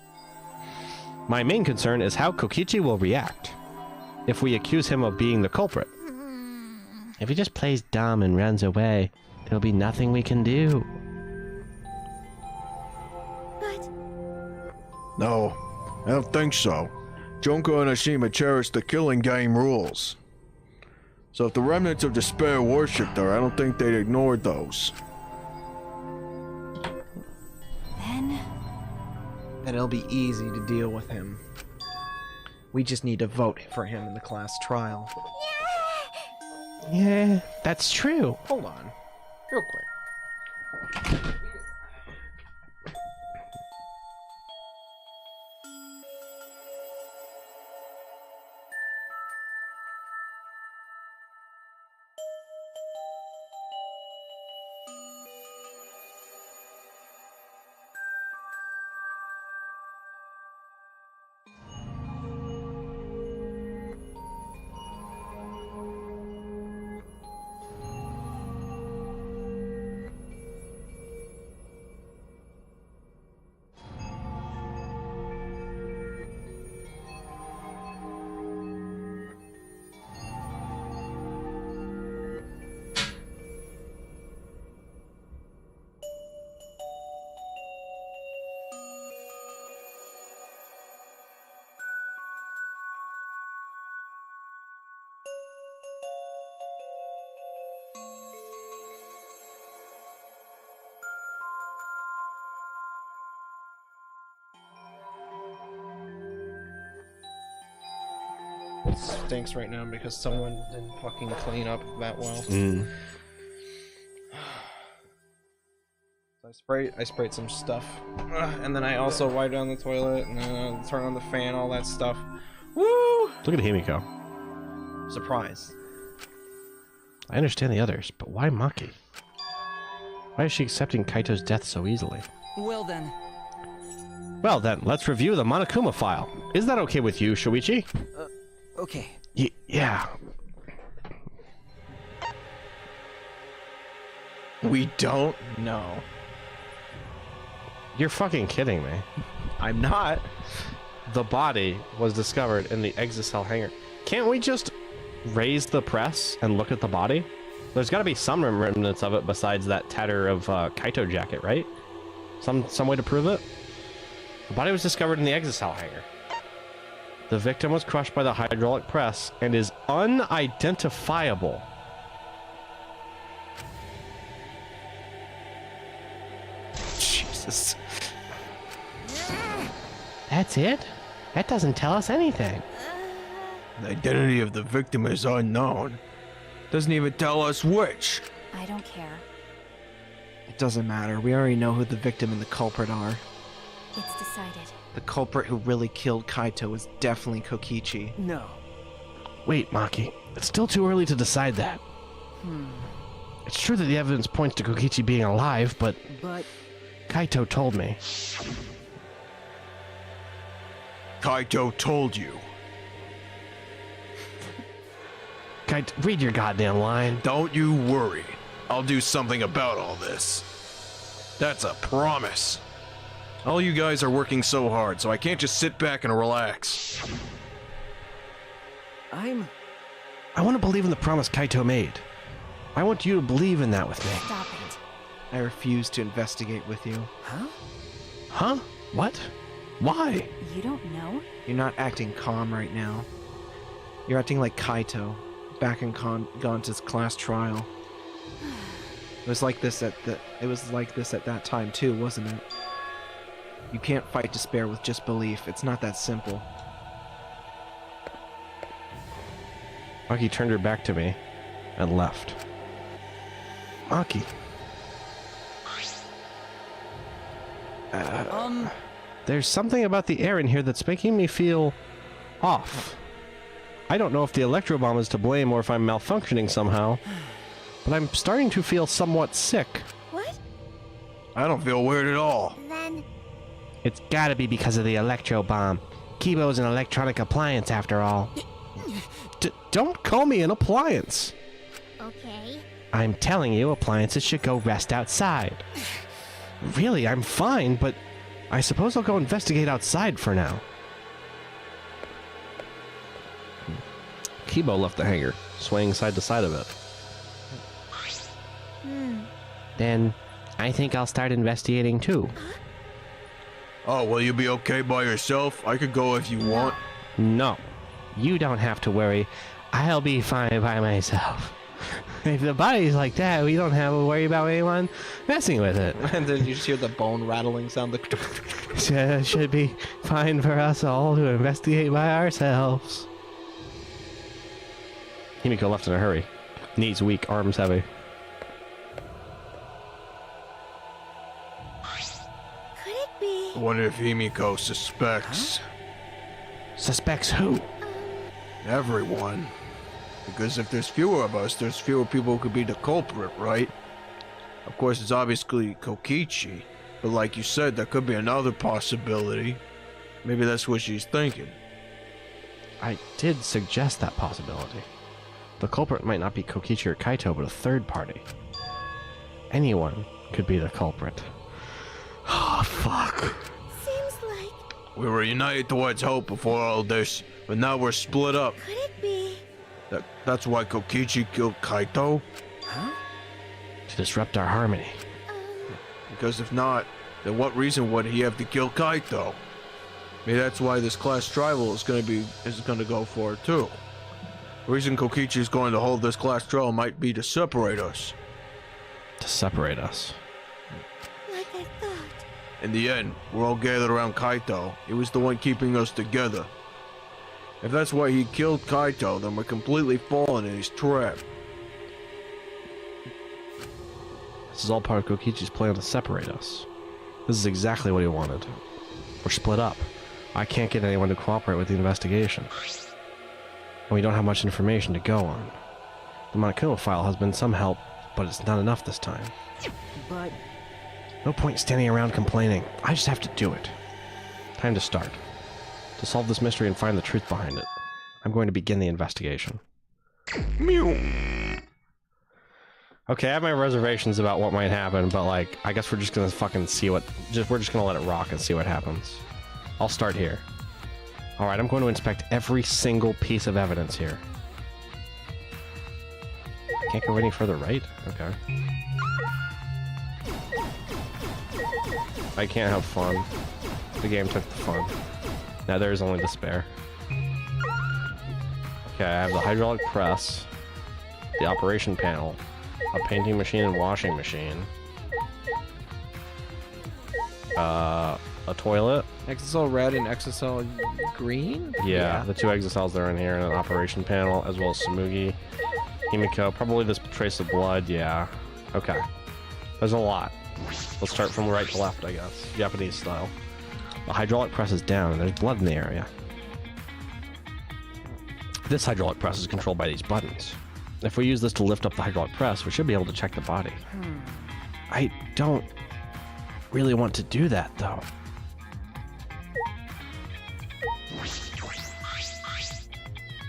My main concern is how Kokichi will react if we accuse him of being the culprit. If he just plays dumb and runs away, there'll be nothing we can do. But No, I don't think so. Junko and Ashima cherish the killing game rules. So if the remnants of despair worshipped her, I don't think they'd ignore those. then And it'll be easy to deal with him. We just need to vote for him in the class trial. Yeah, that's true. Hold on. Real quick. It stinks right now because someone didn't fucking clean up that well. Mm. So I sprayed some stuff, and then I also wiped down the toilet and then turned on the fan, all that stuff. Woo! Look at Himiko. Surprise. I understand the others, but why Maki? Why is she accepting Kaito's death so easily? well then, Well then, let's review the Monokuma file. Is that okay with you, Shuichi? okay. Yeah. We don't know. You're fucking kidding me. I'm not. The body was discovered in the Exocell hangar. Can't we just raise the press and look at the body? There's got to be some remnants of it besides that tatter of Kaito jacket, right? Some way to prove it? The body was discovered in the Exocell hangar. The victim was crushed by the hydraulic press and is unidentifiable. Jesus. That's it? That doesn't tell us anything. The identity of the victim is unknown. Doesn't even tell us which. I don't care. It doesn't matter. We already know who the victim and the culprit are. It's decided. The culprit who really killed Kaito is definitely Kokichi. No. Wait, Maki. It's still too early to decide that. It's true that the evidence points to Kokichi being alive, but But Kaito told me. Kaito told you. Kaito, read your goddamn line. Don't you worry. I'll do something about all this. That's a promise. All you guys are working so hard, so I can't just sit back and relax. I want to believe in the promise Kaito made. I want you to believe in that with me. Stop it. I refuse to investigate with you. huh? Huh? What? Why? You don't know? You're not acting calm right now. You're acting like Kaito, back in Gonta's class trial. It was like this at that time too, wasn't it? You can't fight despair with just belief. It's not that simple. Maki turned her back to me and left. Maki. There's something about the air in here that's making me feel off. I don't know if the electro bomb is to blame or if I'm malfunctioning somehow, but I'm starting to feel somewhat sick. What? I don't feel weird at all. Then It's gotta be because of the electro bomb. Kibo's an electronic appliance after all. Don't call me an appliance. Okay. I'm telling you, appliances should go rest outside. Really, I'm fine, but I suppose I'll go investigate outside for now. Kibo left the hangar, swaying side to side of it. Then I think I'll start investigating too. Oh, will you be okay by yourself? I could go if you want. No, you don't have to worry. I'll be fine by myself. If the body's like that, we don't have to worry about anyone messing with it. And then you just hear the bone rattling sound. Should be fine for us all to investigate by ourselves. Himiko left in a hurry. Knees weak, arms heavy. Could it be? I wonder if Himiko suspects Suspects who? everyone. Because if there's fewer of us, there's fewer people who could be the culprit, right? Of course, it's obviously Kokichi. But like you said, there could be another possibility. Maybe that's what she's thinking. I did suggest that possibility. The culprit might not be Kokichi or Kaito, but a third party. Anyone could be the culprit. Oh, fuck. Seems like. We were united towards hope before all this, but now we're split up. Could it be? That's why Kokichi killed Kaito? To disrupt our harmony. Because if not, then what reason would he have to kill Kaito? Maybe that's why this class trial is gonna go for it too. The reason Kokichi is going to hold this class trial might be to separate us. To separate us. Like I thought. In the end, we're all gathered around Kaito. He was the one keeping us together. If that's why he killed Kaito, then we're completely falling in his trap. This is all part of Kokichi's plan to separate us. This is exactly what he wanted. We're split up. I can't get anyone to cooperate with the investigation. And we don't have much information to go on. The Monokuma file has been some help, but it's not enough this time. But No point standing around complaining. I just have to do it. Time to start. To solve this mystery and find the truth behind it. I'm going to begin the investigation. Okay, I have my reservations about what might happen, but like, I guess we're just gonna fucking see what... we're just gonna let it rock and see what happens. I'll start here. Alright, I'm going to inspect every single piece of evidence here. Can't go any further right? Okay. I can't have fun. The game took the fun. Now there's only despair. Okay, I have the hydraulic press, the operation panel, a painting machine and washing machine, a toilet. XSL red and XSL green? Yeah, the two exocells that are in here, and an operation panel, as well as Samugi, Himiko, probably this trace of blood, yeah. Okay. There's a lot. Let's start from right to left, I guess. Japanese style. The hydraulic press is down, and there's blood in the area. This hydraulic press is controlled by these buttons. If we use this to lift up the hydraulic press, we should be able to check the body. I don't really want to do that, though.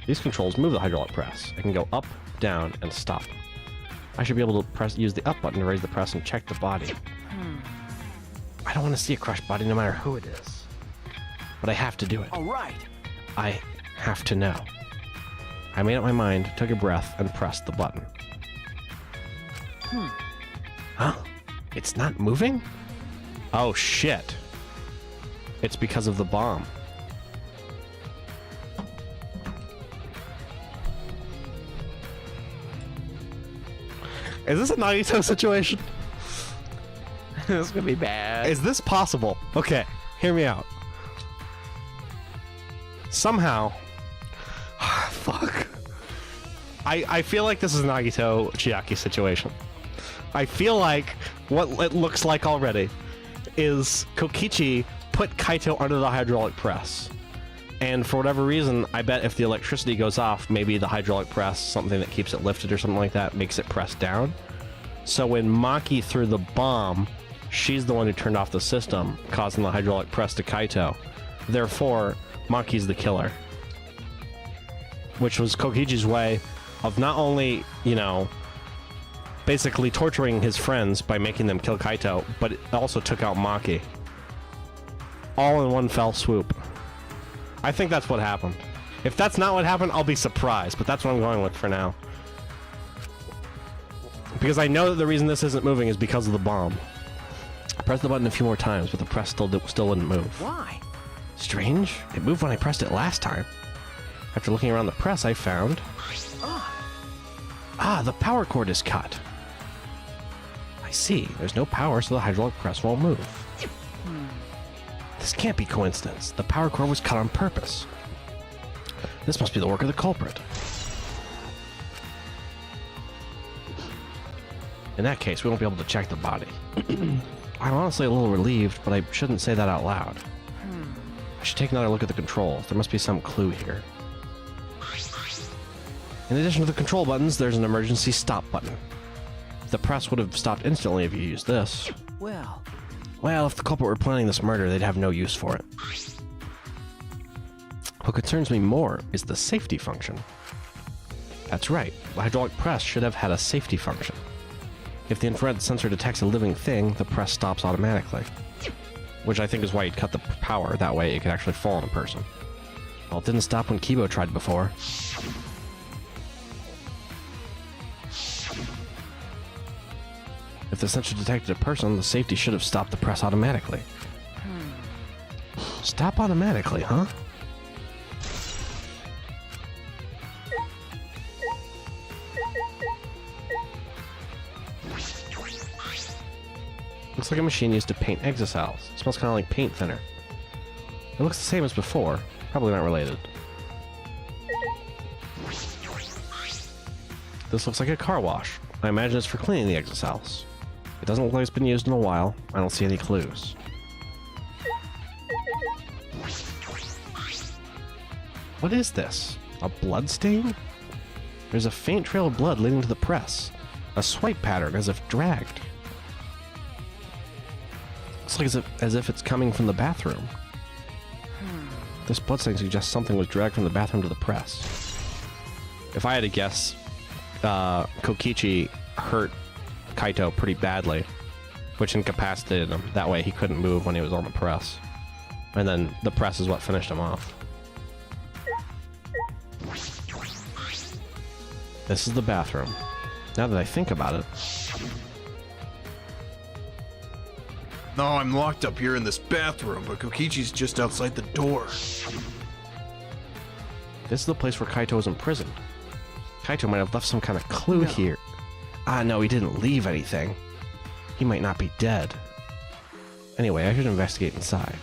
These controls move the hydraulic press. It can go up, down, and stop. I should be able to use the up button to raise the press and check the body. I don't want to see a crushed body no matter who it is. But I have to do it. all right. I have to know. I made up my mind, took a breath, and pressed the button. Huh? It's not moving? Oh shit. It's because of the bomb. Is this a Nagito situation? This is gonna be bad. Is this possible? Okay, hear me out. Somehow... Fuck. I feel like this is an Nagito Chiaki situation. I feel like what it looks like already is Kokichi put Kaito under the hydraulic press. And for whatever reason, I bet if the electricity goes off, maybe the hydraulic press, something that keeps it lifted or something like that, makes it press down. So when Maki threw the bomb, She's the one who turned off the system, causing the hydraulic press to Kaito. Therefore, Maki's the killer. Which was Kokichi's way of not only, you know, basically torturing his friends by making them kill Kaito, but it also took out Maki. All in one fell swoop. I think that's what happened. If that's not what happened, I'll be surprised, but that's what I'm going with for now. Because I know that the reason this isn't moving is because of the bomb. I pressed the button a few more times, but the press still wouldn't move. Why? Strange. It moved when I pressed it last time. After looking around the press, I found... Ah, the power cord is cut. I see. There's no power, so the hydraulic press won't move. This can't be coincidence. The power cord was cut on purpose. This must be the work of the culprit. In that case, we won't be able to check the body. I'm honestly a little relieved, but I shouldn't say that out loud. I should take another look at the controls. There must be some clue here. In addition to the control buttons, there's an emergency stop button. The press would have stopped instantly if you used this. Well, if the culprit were planning this murder, they'd have no use for it. What concerns me more is the safety function. That's right, the hydraulic press should have had a safety function. If the infrared sensor detects a living thing, the press stops automatically. Which I think is why you'd cut the power, that way it could actually fall on a person. Well, it didn't stop when Kibo tried before. If the sensor detected a person, the safety should have stopped the press automatically. Stop automatically, huh? Looks like a machine used to paint exocells. It smells kind of like paint thinner. It looks the same as before. Probably not related. This looks like a car wash. I imagine it's for cleaning the exocells. It doesn't look like it's been used in a while. I don't see any clues. What is this? A blood stain? There's a faint trail of blood leading to the press. A swipe pattern as if dragged. Looks like as if it's coming from the bathroom. This bloodstain suggests something was dragged from the bathroom to the press. If I had to guess, Kokichi hurt Kaito pretty badly, which incapacitated him. That way he couldn't move when he was on the press. And then the press is what finished him off. This is the bathroom. Now that I think about it. No, I'm locked up here in this bathroom, but Kokichi's just outside the door. This is the place where Kaito was imprisoned. Kaito might have left some kind of clue here. Ah, no, he didn't leave anything. He might not be dead. Anyway, I should investigate inside.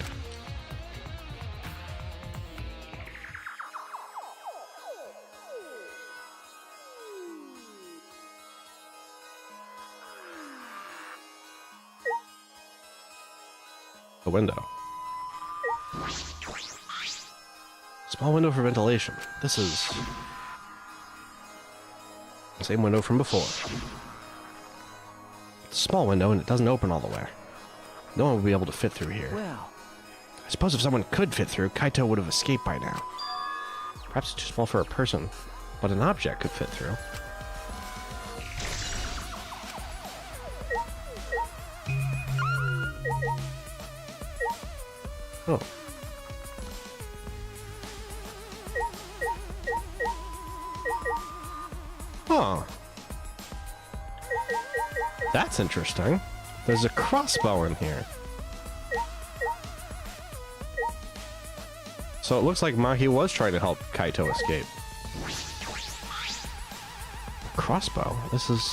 A window. Small window for ventilation. This is the same window from before. It's a small window and it doesn't open all the way. No one would be able to fit through here. I suppose if someone could fit through, Kaito would have escaped by now. Perhaps it's too small for a person, but an object could fit through. Oh. Huh. That's interesting. There's a crossbow in here. So it looks like Maki was trying to help Kaito escape. Crossbow? This is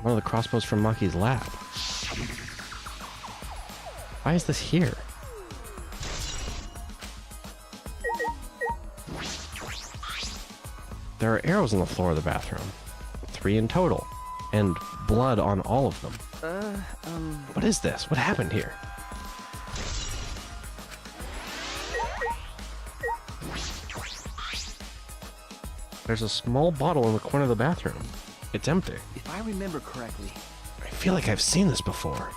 one of the crossbows from Maki's lab. Why is this here? There are arrows on the floor of the bathroom. 3 in total. And blood on all of them. What is this? What happened here? There's a small bottle in the corner of the bathroom. It's empty. If I remember correctly, feel like I've seen this before.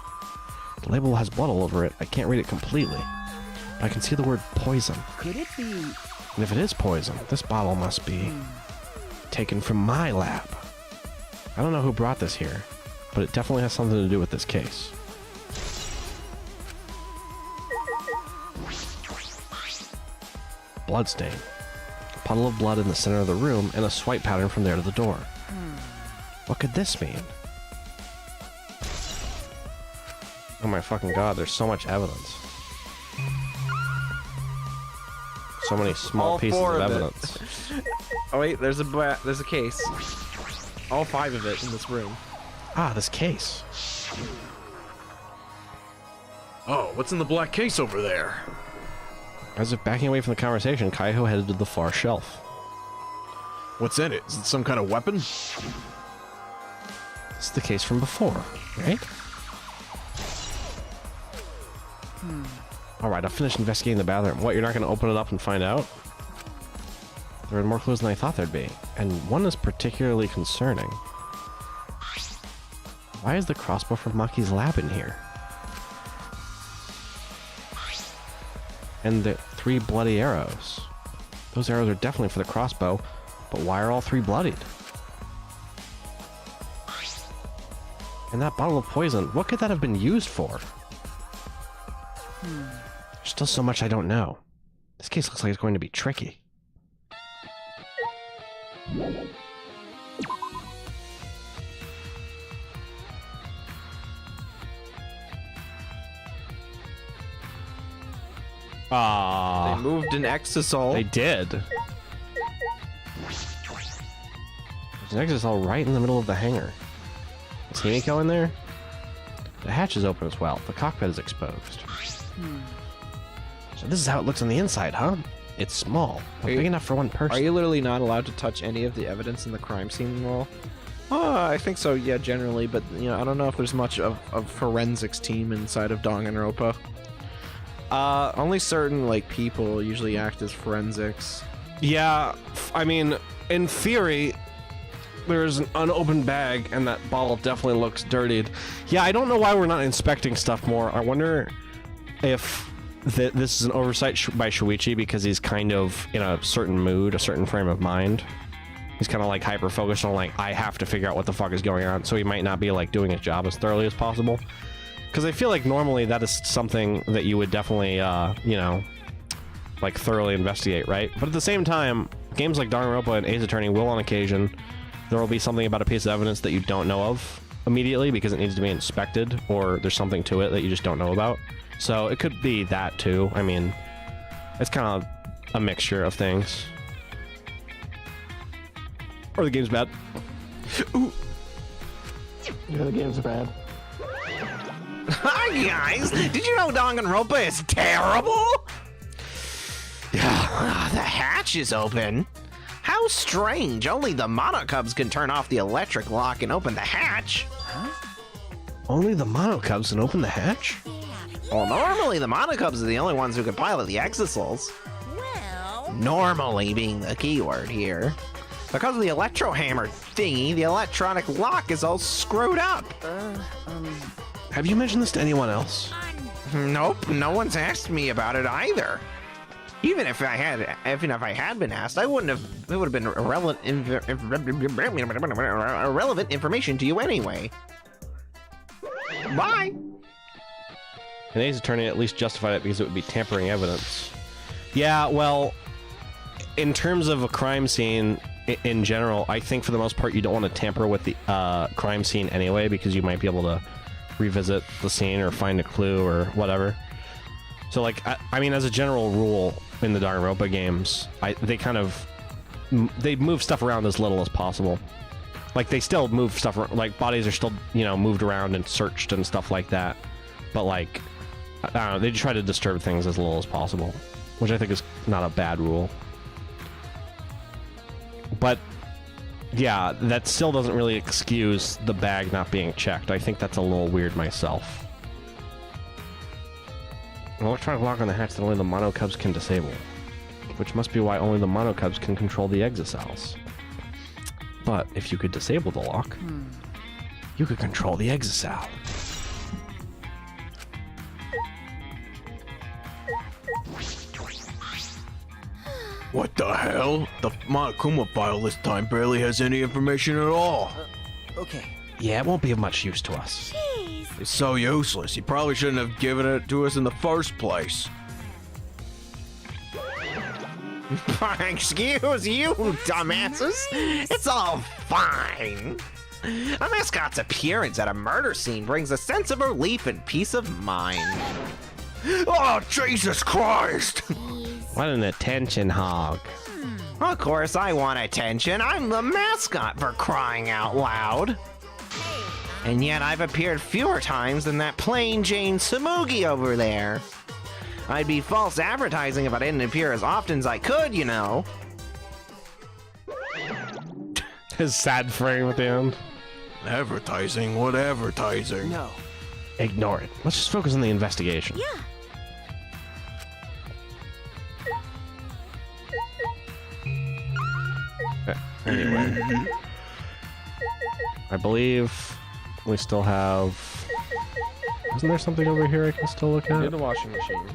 The label has blood all over it. I can't read it completely. But I can see the word poison. Could it be... And if it is poison, this bottle must be taken from my lab. I don't know who brought this here, but it definitely has something to do with this case. Bloodstain. A puddle of blood in the center of the room and a swipe pattern from there to the door. What could this mean? Oh my fucking god, there's so much evidence. So many small All pieces four of of it. evidence. Oh wait, there's a case. All 5 of it in this room. Ah, this case. Oh, what's in the black case over there? As if backing away from the conversation, Kaiho headed to the far shelf. What's in it? Is it some kind of weapon? It's the case from before, right? Alright, I'll finish investigating the bathroom. What, you're not going to open it up and find out? There are more clues than I thought there'd be, and one is particularly concerning. Why is the crossbow from Maki's lab in here? And the 3 bloody arrows. Those arrows are definitely for the crossbow, but why are all 3 bloodied? And that bottle of poison, what could that have been used for? There's still so much I don't know. This case looks like it's going to be tricky. They moved an exisal. They did. There's an exisal right in the middle of the hangar. Is Himiko in there? The hatch is open as well. The cockpit is exposed. So this is how it looks on the inside, huh? It's small, but big enough for one person. Are you literally not allowed to touch any of the evidence in the crime scene wall? I think so, yeah, generally, but you know, I don't know if there's much of forensics team inside of Danganronpa. Only certain like people usually act as forensics. Yeah, I mean, in theory, there's an unopened bag, and that bottle definitely looks dirtied. Yeah, I don't know why we're not inspecting stuff more. I wonder if this is an oversight by Shuichi because he's kind of in a certain mood, a certain frame of mind. He's kind of like hyper-focused on like, I have to figure out what the fuck is going on, so he might not be like doing his job as thoroughly as possible. Because I feel like normally that is something that you would definitely, you know, like thoroughly investigate, right? But at the same time, games like Danganronpa and Ace Attorney will on occasion, there will be something about a piece of evidence that you don't know of immediately because it needs to be inspected, or there's something to it that you just don't know about. So it could be that too. I mean, it's kind of a mixture of things. Or the game's bad. Ooh. Yeah, the game's bad. Hi guys! Did you know Danganronpa is terrible? Yeah, the hatch is open. How strange! Only the monocubs can turn off the electric lock and open the hatch. Only the monocubs can open the hatch? Well, normally the monocubs are the only ones who can pilot the exisals. Well, Normally being the keyword here. Because of the electro hammer thingy, the electronic lock is all screwed up. Have you mentioned this to anyone else? Nope, no one's asked me about it either. Even if I had been asked, I wouldn't have. It would have been irrelevant information to you anyway. Bye. And Ace Attorney at least justified it because it would be tampering evidence. Yeah, well, in terms of a crime scene in general, I think for the most part you don't want to tamper with the crime scene anyway because you might be able to revisit the scene or find a clue or whatever. So like, I mean, as a general rule in the Danganronpa games, they move stuff around as little as possible. Like they still move stuff, like bodies are still, you know, moved around and searched and stuff like that. But like, I don't know, they try to disturb things as little as possible, which I think is not a bad rule. But yeah, that still doesn't really excuse the bag not being checked. I think that's a little weird myself. An electronic lock on the hatch that only the monocubs can disable, which must be why only the monocubs can control the exocells. But if you could disable the lock, you could control the exisal. What the hell? The Monokuma file this time barely has any information at all. Okay. Yeah, it won't be of much use to us. Jeez. It's so useless. He probably shouldn't have given it to us in the first place. Excuse you, dumbasses. It's all fine. A mascot's appearance at a murder scene brings a sense of relief and peace of mind. Oh, Jesus Christ! What an attention hog. Of course I want attention. I'm the mascot, for crying out loud. And yet I've appeared fewer times than that plain Jane Samugi over there. I'd be false advertising if I didn't appear as often as I could, you know. His sad frame at the end. Advertising? What advertising? No. Ignore it. Let's just focus on the investigation. Yeah. Anyway. I believe we still have... Isn't there something over here I can still look Near at? the washing machine.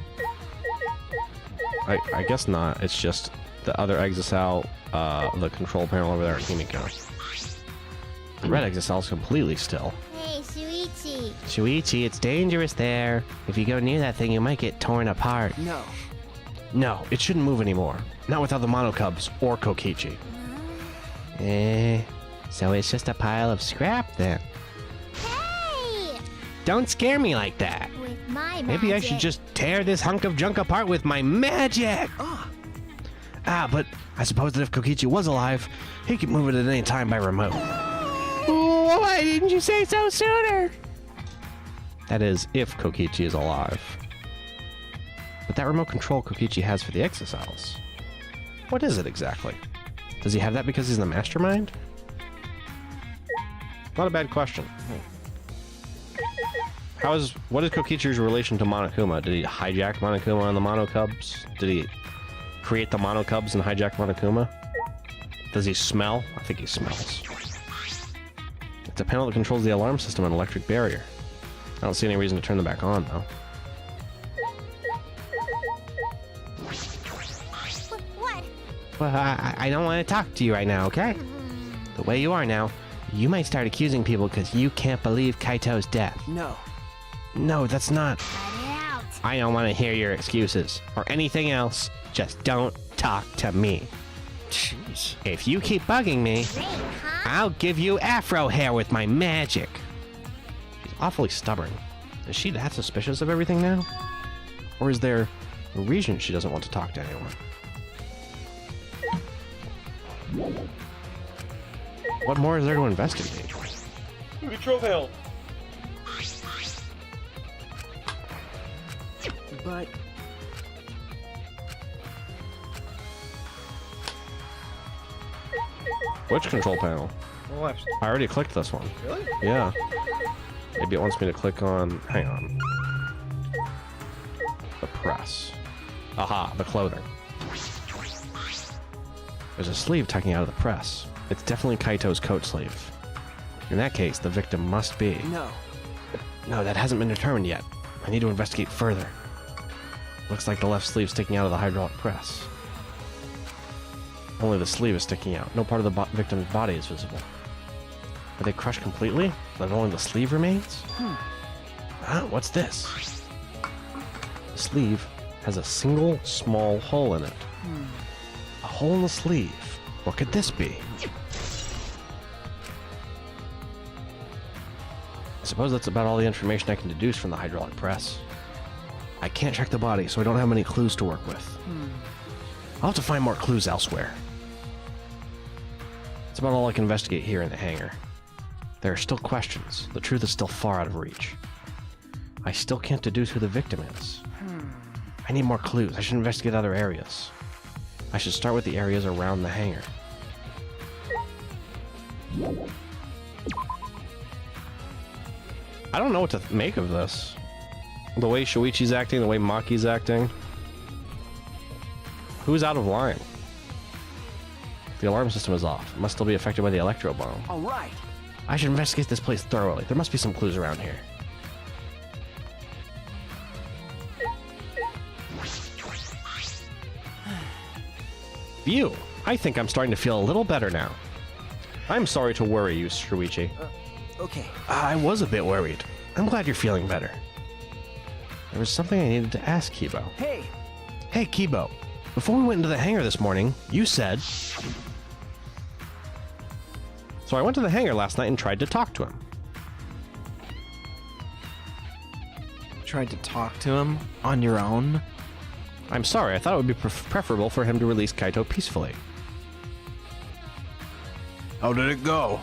I guess not. It's just the other exisal, the control panel over there at Himiko. The red exisal is completely still. Hey, Shuichi. Shuichi, it's dangerous there. If you go near that thing, you might get torn apart. No. No, it shouldn't move anymore. Not without the Monokubs or Kokichi. So it's just a pile of scrap then. Hey! Don't scare me like that. With my Maybe I should magic. just tear this hunk of junk apart with my magic. But I suppose that if Kokichi was alive, he could move it at any time by remote. Why didn't you say so sooner? That is, if Kokichi is alive. But that remote control Kokichi has for the exisals, what is it exactly? Does he have that because he's the mastermind? Not a bad question. What is Kokichi's relation to Monokuma? Did he hijack Monokuma and the Monokubs? Did he create the Monokubs and hijack Monokuma? Does he smell? I think he smells. It's a panel that controls the alarm system and electric barrier. I don't see any reason to turn them back on, though. What? Well, I don't want to talk to you right now, okay? The way you are now, you might start accusing people because you can't believe Kaito's death. No. No, that's not. Let it out. I don't want to hear your excuses or anything else. Just don't talk to me. Jeez. If you keep bugging me, Great, huh? I'll give you afro hair with my magic. She's awfully stubborn. Is she that suspicious of everything now? Or is there a reason she doesn't want to talk to anyone? What more is there to investigate? Control panel. But Which control panel? Left. I already clicked this one. Really? Yeah. Maybe it wants me to click on... Hang on. The press. Aha, the clothing. There's a sleeve tucking out of the press. It's definitely Kaito's coat sleeve. In that case, the victim must be... no. No, that hasn't been determined yet. I need to investigate further. Looks like the left sleeve sticking out of the hydraulic press. Only the sleeve is sticking out. No part of the victim's body is visible. Are they crushed completely? Then only the sleeve remains? Huh? What's this? The sleeve has a single small hole in it. A hole in the sleeve. What could this be? I suppose that's about all the information I can deduce from the hydraulic press. I can't check the body, so I don't have many clues to work with. I'll have to find more clues elsewhere. That's about all I can investigate here in the hangar. There are still questions. The truth is still far out of reach. I still can't deduce who the victim is. I need more clues. I should investigate other areas. I should start with the areas around the hangar. I don't know what to make of this. The way Shuichi's acting, the way Maki's acting. Who's out of line? The alarm system is off. It must still be affected by the electro bomb. All right. I should investigate this place thoroughly. There must be some clues around here. Phew. I think I'm starting to feel a little better now. I'm sorry to worry you, Shuichi. Okay. I was a bit worried. I'm glad you're feeling better. There was something I needed to ask Kibo. Hey! Hey, Kibo. Before we went into the hangar this morning, you said... So I went to the hangar last night and tried to talk to him. Tried to talk to him on your own? I'm sorry, I thought it would be preferable for him to release Kaito peacefully. How did it go?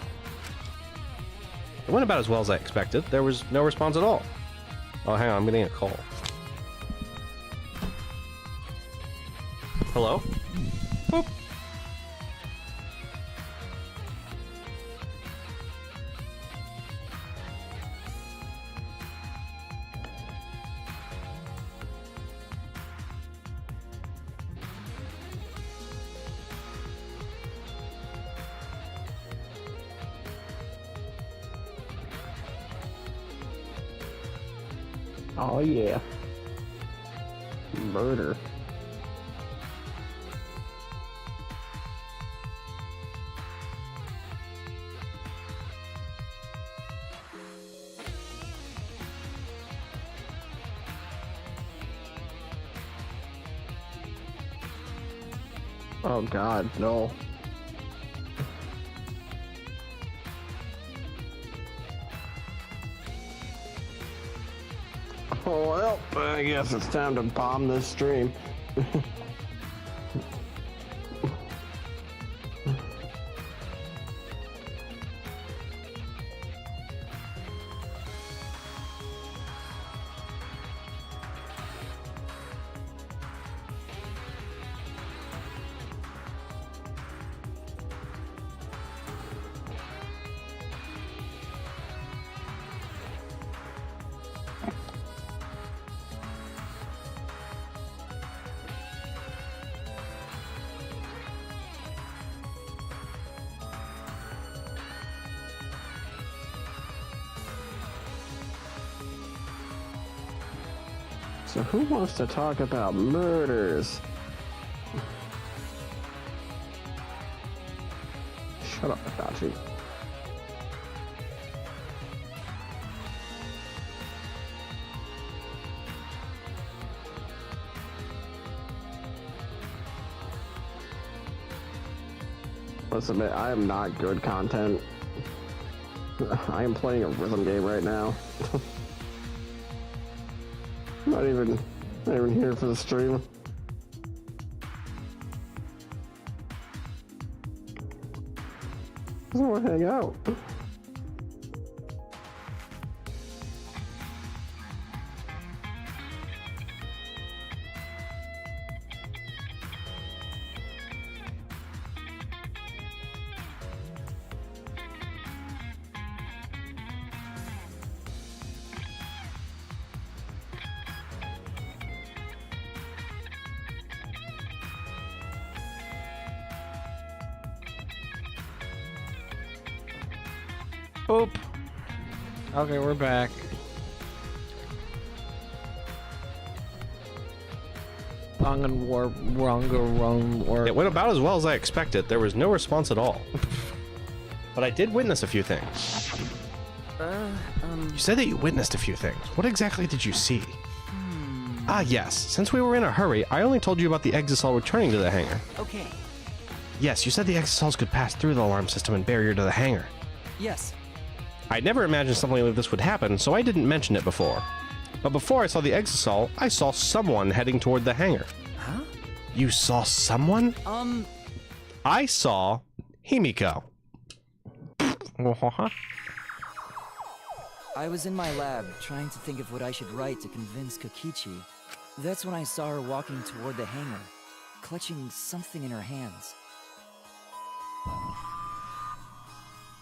It went about as well as I expected. There was no response at all. Oh, hang on, I'm getting a call. Hello? Boop. Oh yeah. Murder. Oh God, no. Oh, well, I guess it's time to bomb this stream. So who wants to talk about murders? Shut up, Itachi. Listen, man, I am not good content. I am playing a rhythm game right now. Not even here for the stream. I just want to hang out. Boop. Okay, we're back. It went about as well as I expected. There was no response at all. But I did witness a few things. You said that you witnessed a few things. What exactly did you see? Ah, yes. Since we were in a hurry, I only told you about the Exisal returning to the hangar. Okay. Yes, you said the Exisals could pass through the alarm system and barrier to the hangar. Yes. I'd never imagined something like this would happen, so I didn't mention it before. But before I saw the Exisal, I saw someone heading toward the hangar. Huh? You saw someone? I saw Himiko. I was in my lab, trying to think of what I should write to convince Kokichi. That's when I saw her walking toward the hangar, clutching something in her hands.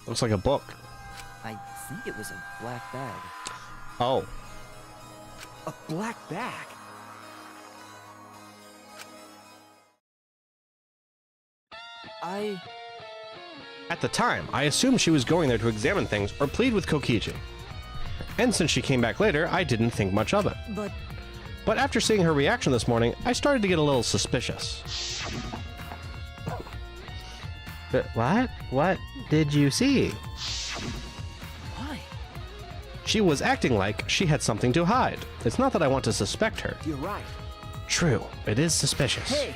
Looks like a book. I think it was a black bag. Oh. A black bag? At the time, I assumed she was going there to examine things or plead with Kokichi. And since she came back later, I didn't think much of it. But after seeing her reaction this morning, I started to get a little suspicious. What? What did you see? Why? She was acting like she had something to hide. It's not that I want to suspect her. You're right. True, it is suspicious. Hey!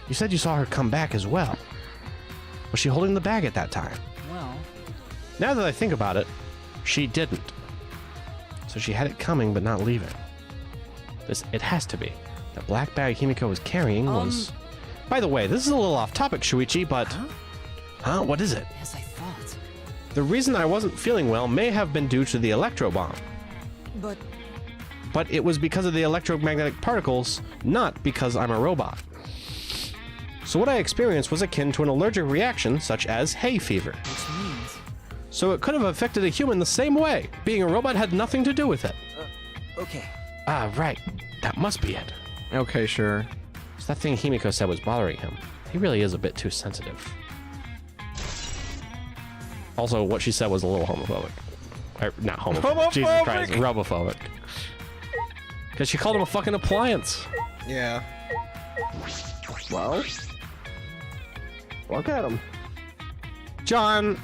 You said you saw her come back as well. Was she holding the bag at that time? Well... Now that I think about it, she didn't. So she had it coming but not leaving. It has to be. The black bag Himiko was carrying was... By the way, this is a little off topic, Shuichi, but... Huh? What is it? As I thought. The reason I wasn't feeling well may have been due to the electro bomb. But it was because of the electromagnetic particles, not because I'm a robot. So what I experienced was akin to an allergic reaction such as hay fever. Which means... So it could have affected a human the same way. Being a robot had nothing to do with it. Okay. Ah, right. That must be it. Okay, sure. So that thing Himiko said was bothering him. He really is a bit too sensitive. Also, what she said was a little homophobic. Not homophobic. Jesus Christ, robophobic. Because she called him a fucking appliance. Yeah. Well, look at him. John.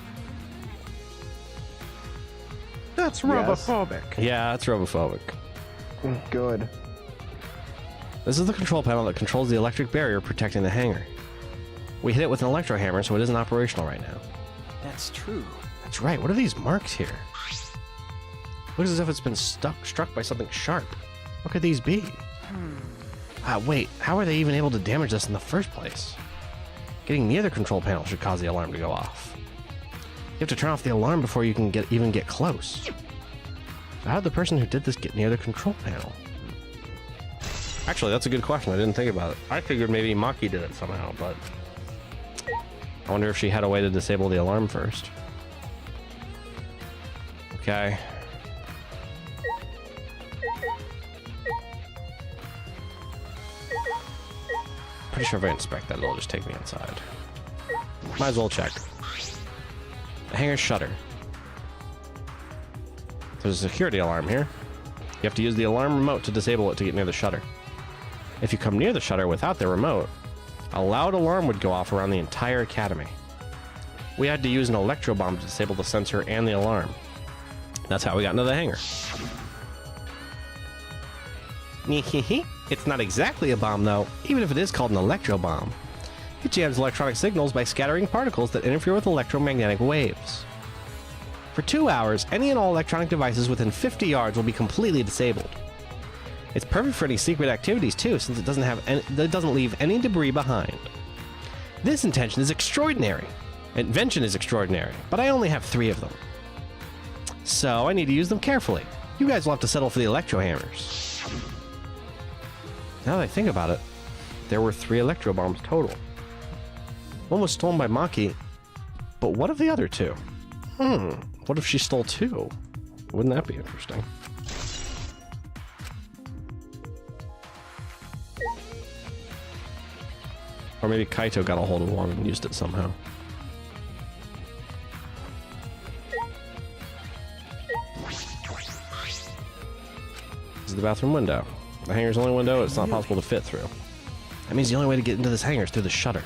That's Yes. robophobic. Yeah, that's robophobic. Good. This is the control panel that controls the electric barrier protecting the hangar. We hit it with an electro hammer, so it isn't operational right now. That's true. That's right. What are these marks here? Looks as if it's been struck by something sharp. What could these be? Wait, how are they even able to damage us in the first place? Getting near the control panel should cause the alarm to go off. You have to turn off the alarm before you can even get close. So how did the person who did this get near the control panel? Actually, that's a good question. I didn't think about it. I figured maybe Maki did it somehow, but... I wonder if she had a way to disable the alarm first. Okay. Pretty sure if I inspect that, it'll just take me inside. Might as well check. The hangar shutter. There's a security alarm here. You have to use the alarm remote to disable it to get near the shutter. If you come near the shutter without the remote, a loud alarm would go off around the entire academy. We had to use an electro bomb to disable the sensor and the alarm. That's how we got into the hangar. It's not exactly a bomb though, even if it is called an electro bomb. It jams electronic signals by scattering particles that interfere with electromagnetic waves. For 2 hours, any and all electronic devices within 50 yards will be completely disabled. It's perfect for any secret activities too, since it doesn't leave any debris behind. This invention is extraordinary, but I only have 3 of them. So I need to use them carefully. You guys will have to settle for the electro hammers. Now that I think about it, there were 3 electro bombs total. One was stolen by Maki, but what of the other 2? What if she stole 2? Wouldn't that be interesting? Or maybe Kaito got a hold of one and used it somehow. This is the bathroom window. The hangar's the only window it's not possible to fit through. That means the only way to get into this hangar is through the shutter.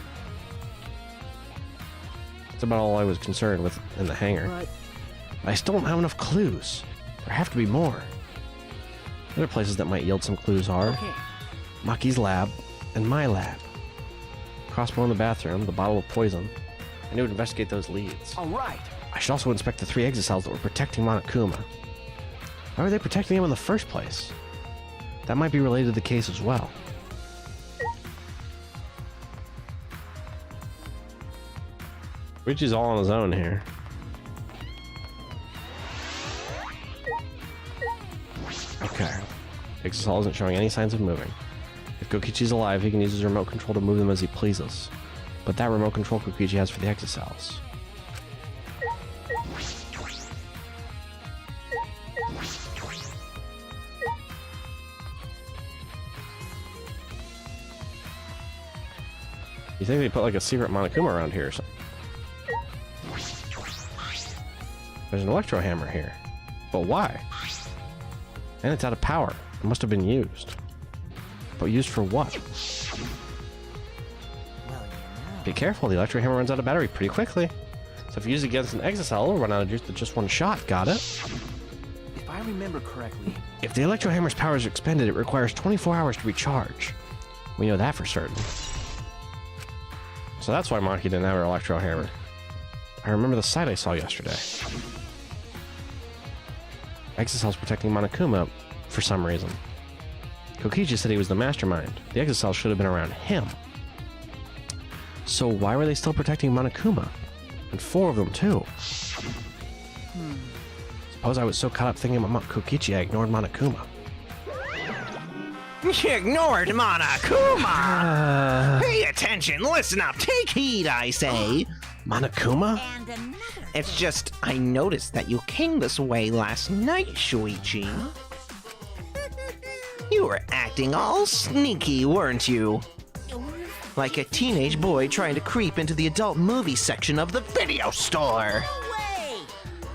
That's about all I was concerned with in the hangar. But I still don't have enough clues. There have to be more. Other places that might yield some clues are Maki's lab and my lab. Crossbow in the bathroom, the bottle of poison. I need to investigate those leads. all right. I should also inspect the 3 exit cells that were protecting Monokuma. Why were they protecting him in the first place? That might be related to the case as well. Richie's all on his own here. Okay. Exit cell isn't showing any signs of moving. If Kokichi's alive, he can use his remote control to move them as he pleases. But that remote control Kokichi has for the exit cells. You think they put like a secret Monokuma around here or something? There's an electro hammer here. But why? And it's out of power. It must have been used. But used for what? Well, Be careful, the electro hammer runs out of battery pretty quickly. So if you use it against an exocell, it'll run out of just one shot. Got it? if I remember correctly, If the electro hammer's power is expended, it requires 24 hours to recharge. We know that for certain. So that's why Maki didn't have her electro hammer. I remember the sight I saw yesterday. Exocell's protecting Monokuma for some reason. Kokichi said he was the mastermind. The exocell should have been around him. So why were they still protecting Monokuma? And 4 of them too. Suppose I was so caught up thinking about Kokichi I ignored Monokuma. Ignored Monokuma! Pay attention, listen up, take heed, I say. Monokuma? And another. It's just, I noticed that you came this way last night, Shuichi. You were acting all sneaky, weren't you? Like a teenage boy trying to creep into the adult movie section of the video store. No way!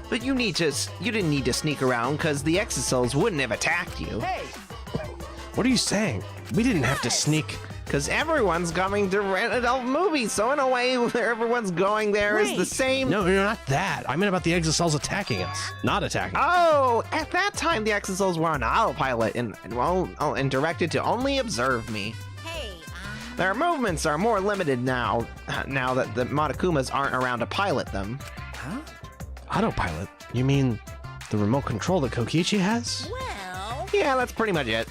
But you didn't need to sneak around because the exocells wouldn't have attacked you. hey, What are you saying? We didn't have to sneak. Because everyone's coming to rent adult movies, so in a way, where everyone's going there is the same. No, not that. I meant about the exocells attacking us. Not attacking us. Oh, at that time, the exocells were on autopilot and directed to only observe me. Hey, Their movements are more limited now that the Monokumas aren't around to pilot them. Autopilot? You mean the remote control that Kokichi has? well, Yeah, that's pretty much it.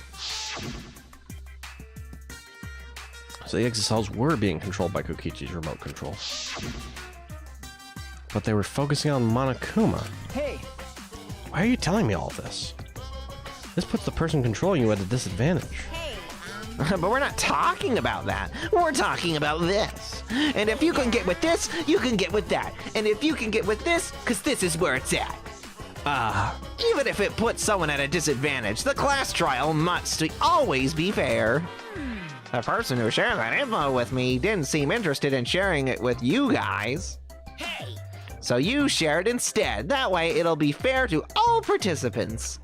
So the exocells were being controlled by Kokichi's remote control. But they were focusing on Monokuma. hey, Why are you telling me all this? This puts the person controlling you at a disadvantage. hey, But we're not talking about that. We're talking about this. And if you can get with this, you can get with that. And if you can get with this, because this is where it's at. Even if it puts someone at a disadvantage, the class trial must always be fair. The person who shared that info with me didn't seem interested in sharing it with you guys. hey! So you share it instead. That way it'll be fair to all participants.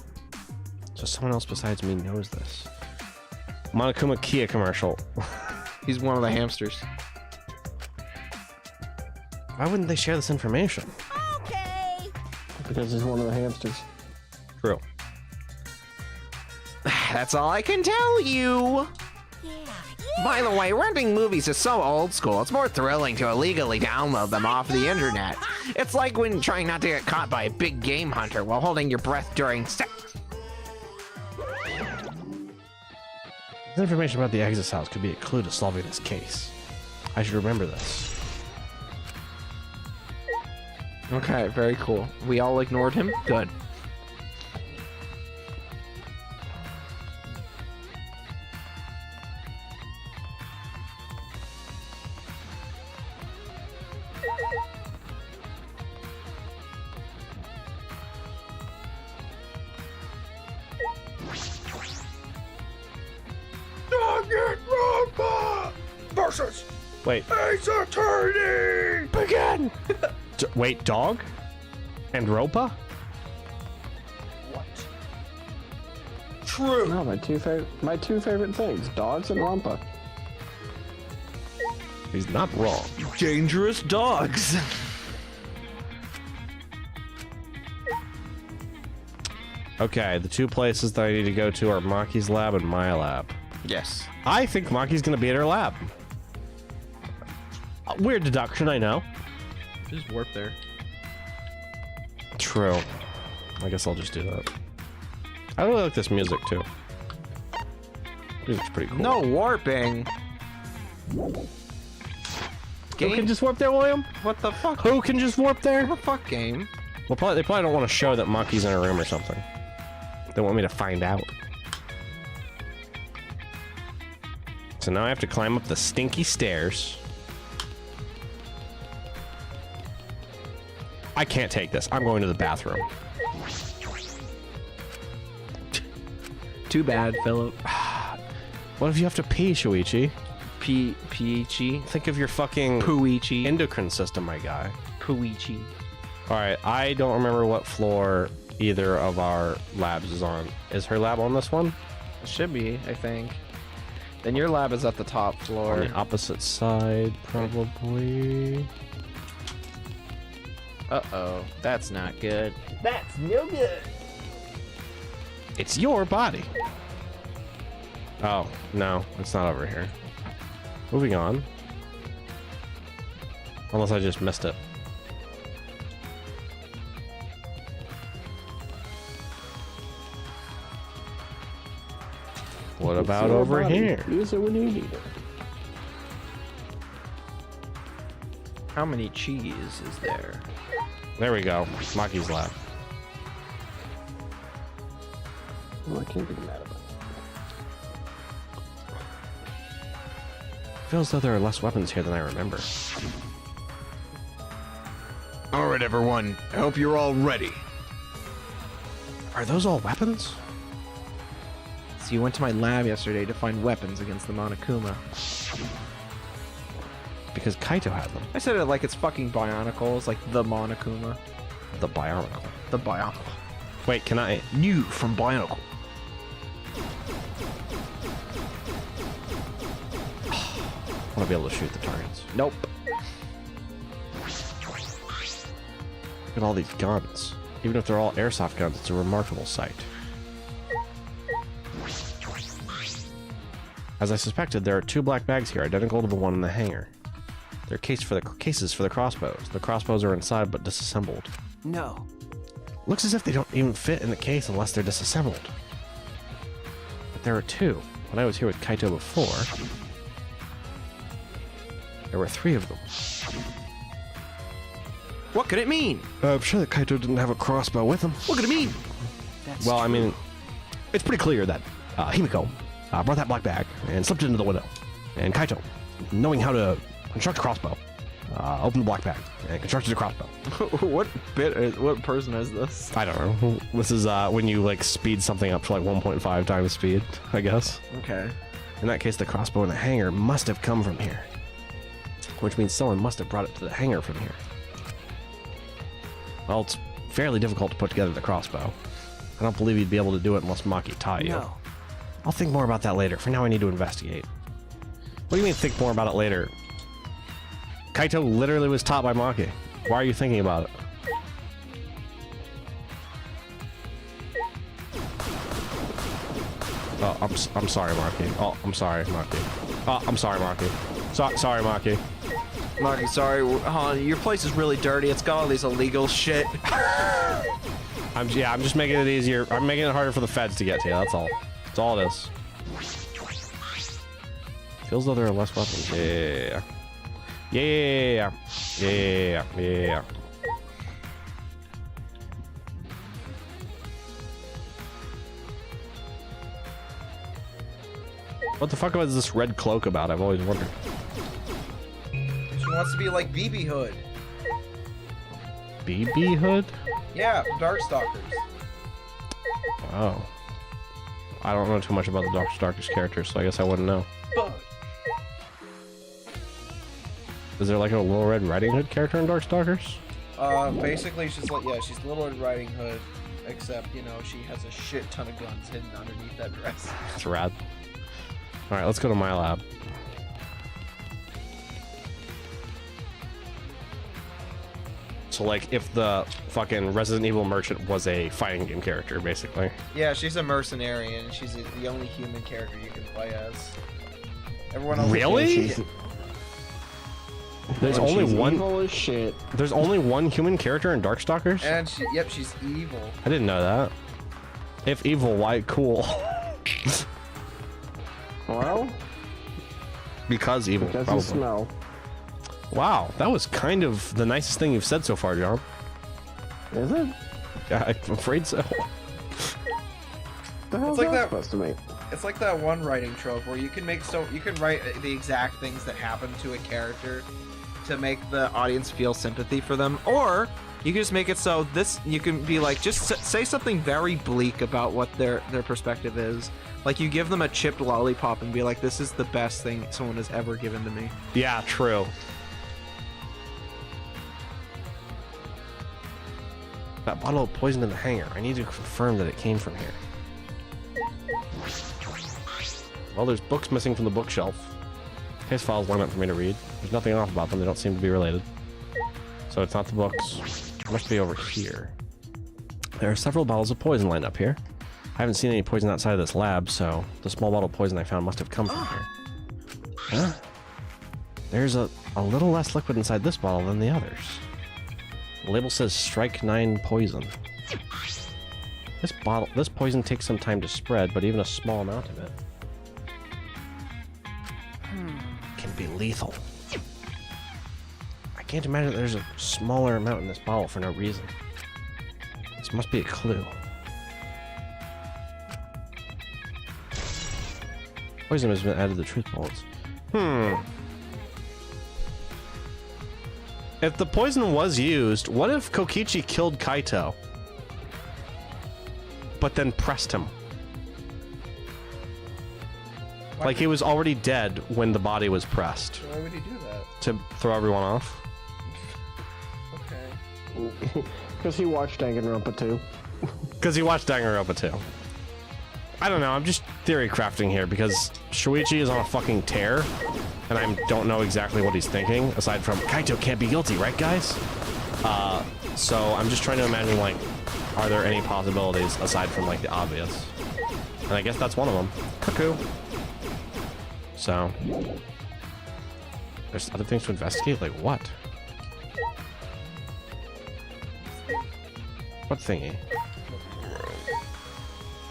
So someone else besides me knows this. Monokuma Kia commercial. He's one of the hamsters. Why wouldn't they share this information? Okay! Because he's one of the hamsters. True. That's all I can tell you. By the way, renting movies is so old school, it's more thrilling to illegally download them off the internet. It's like when trying not to get caught by a big game hunter while holding your breath during sex. This information about the exocells could be a clue to solving this case. I should remember this. Okay, very cool. We all ignored him? Good. Danganronpa versus Wait. Ace Attorney. Begin! Wait, dog? And Ropa? True. No, my two favorite things, dogs and Rampa. He's not wrong. Dangerous dogs. Okay, the 2 places that I need to go to are Maki's lab and my lab. Yes. I think Maki's gonna be at her lab. Weird deduction, I know. Just warp there. True. I guess I'll just do that. I really like this music too. Music's pretty cool. No warping. Who Game? can just warp there, William? What the fuck? Who can just warp there? What the fuck game? Well, they probably don't want to show that Maki's in her room or something. They want me to find out. So now I have to climb up the stinky stairs. I can't take this. I'm going to the bathroom. Too bad, Philip. What if you have to pee, Shuichi? Peachy. Think of your fucking Puichi. endocrine system, my guy. Puichi. All right, I don't remember what floor either of our labs is on. Is her lab on this one? It should be, I think. Then your lab is at the top On floor. the opposite side, probably. Uh-oh, that's not good. It's your body. Oh, no, it's not over here. Moving on. Unless I just missed it. What about your over body. here? Use it when you need it. How many cheese is there? There we go. Maki's lab. Oh, I can't be mad about it. Feels though there are less weapons here than I remember. All right, everyone. I hope you're all ready. Are those all weapons? So you went to my lab yesterday to find weapons against the Monokuma. Because Kaito had them. I said it like it's fucking Bionicles, like the Monokuma. The Bionicle. The Bionicle. Wait, can I? New from Bionicle. I want to be able to shoot the targets. Nope. Look at all these guns. Even if they're all airsoft guns, it's a remarkable sight. As I suspected, there are 2 black bags here, identical to the one in the hangar. They're cases for the crossbows. The crossbows are inside but disassembled. No. Looks as if they don't even fit in the case unless they're disassembled. But there are 2. When I was here with Kaito before, there were 3 of them. What could it mean? I'm sure that Kaito didn't have a crossbow with him. What could it mean? Well, I mean, it's pretty clear that Himiko brought that black bag and slipped it into the window. And Kaito, knowing how to construct a crossbow, opened the black bag and constructed a crossbow. What person is this? I don't know. This is when you like speed something up to like 1.5 times speed, I guess. Okay. In that case, the crossbow in the hangar must have come from here. Which means someone must have brought it to the hangar from here. Well, it's fairly difficult to put together the crossbow. I don't believe you'd be able to do it unless Maki taught you. No. I'll think more about that later. For now, I need to investigate. What do you mean think more about it later? Kaito literally was taught by Maki. Why are you thinking about it? Oh, I'm sorry, Maki. Oh, I'm sorry, Maki. Oh, I'm sorry, Maki. Sorry, Maki. Maki, sorry. Hon, your place is really dirty. It's got all these illegal shit. I'm just making it easier. I'm making it harder for the feds to get to you. That's all. That's all it is. Feels though there are less weapons. Yeah. What the fuck was this red cloak about? I've always wondered. She wants to be like BB Hood. BB Hood? Yeah, from Darkstalkers. Wow. I don't know too much about the Darkstalkers characters, so I guess I wouldn't know. Is there like a Little Red Riding Hood character in Darkstalkers? Basically she's like, yeah, she's Little Red Riding Hood, except, you know, she has a shit ton of guns hidden underneath that dress. That's rad. Alright, let's go to my lab. So like if the fucking Resident Evil merchant was a fighting game character, basically. Yeah, she's a mercenary, and she's the only human character you can play as. Everyone else Really? There's only one. Evil as shit. There's only one human character in Darkstalkers? And yep, she's evil. I didn't know that. If evil, why cool? Well, Because evil, because probably. you smell. Wow, that was kind of the nicest thing you've said so far, John. Is it? Yeah, I'm afraid so. The hell's like that that- supposed to mean? It's like that one writing trope where you can write the exact things that happen to a character to make the audience feel sympathy for them, or you can just make it so you can be like, just say something very bleak about what their perspective is. Like you give them a chipped lollipop and be like, this is the best thing someone has ever given to me. Yeah, true. That bottle of poison in the hangar. I need to confirm that it came from here. Well, there's books missing from the bookshelf. Case files long enough for me to read. There's nothing off about them. They don't seem to be related. So it's not the books. It must be over here. There are several bottles of poison lined up here. I haven't seen any poison outside of this lab, so the small bottle of poison I found must have come from here. Huh? There's a little less liquid inside this bottle than the others. The label says Strike 9 poison. This poison takes some time to spread, but even a small amount of it can be lethal. I can't imagine that there's a smaller amount in this bottle for no reason. This must be a clue. Poison has been added to the truth bullets. If the poison was used, what if Kokichi killed Kaito, but then pressed him? Like he was already dead when the body was pressed. Why would he do that? To throw everyone off? Okay. Because he watched Danganronpa 2. Because he watched Danganronpa 2. I don't know, I'm just theory crafting here because Shuichi is on a fucking tear and I don't know exactly what he's thinking aside from Kaito can't be guilty, right guys? So I'm just trying to imagine, like, are there any possibilities aside from like the obvious? And I guess that's one of them. Cuckoo. So there's other things to investigate, like what? What thingy?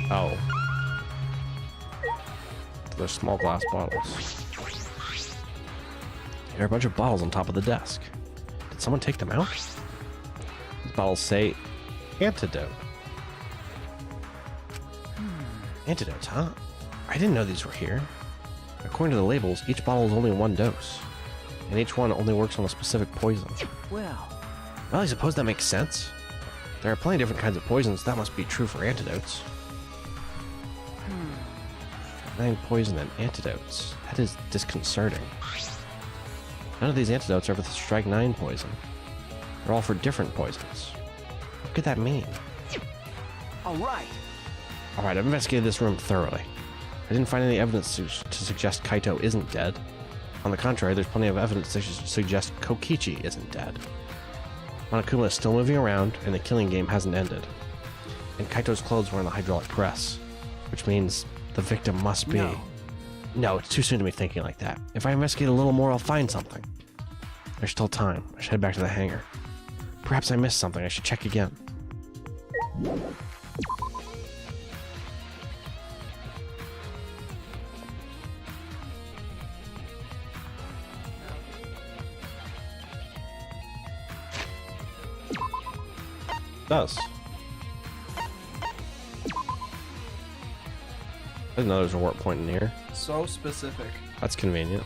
Oh. They're small glass bottles. There are a bunch of bottles on top of the desk. Did someone take them out? These bottles say antidote. Antidotes, huh? I didn't know these were here. According to the labels, each bottle is only 1 dose. And each one only works on a specific poison. Well, Well, I suppose that makes sense. There are plenty of different kinds of poisons. That must be true for antidotes. 9 poison and antidotes. That is disconcerting. None of these antidotes are for the Strike 9 poison. They're all for different poisons. What could that mean? all right. Alright, I've investigated this room thoroughly. I didn't find any evidence to suggest Kaito isn't dead. On the contrary, there's plenty of evidence to suggest Kokichi isn't dead. Monokuma is still moving around, and the killing game hasn't ended. And Kaito's clothes were in the hydraulic press, which means the victim must be... No, it's too soon to be thinking like that. If I investigate a little more, I'll find something. There's still time. I should head back to the hangar. Perhaps I missed something. I should check again. Does. I didn't know there's a warp point in here. So specific. That's convenient.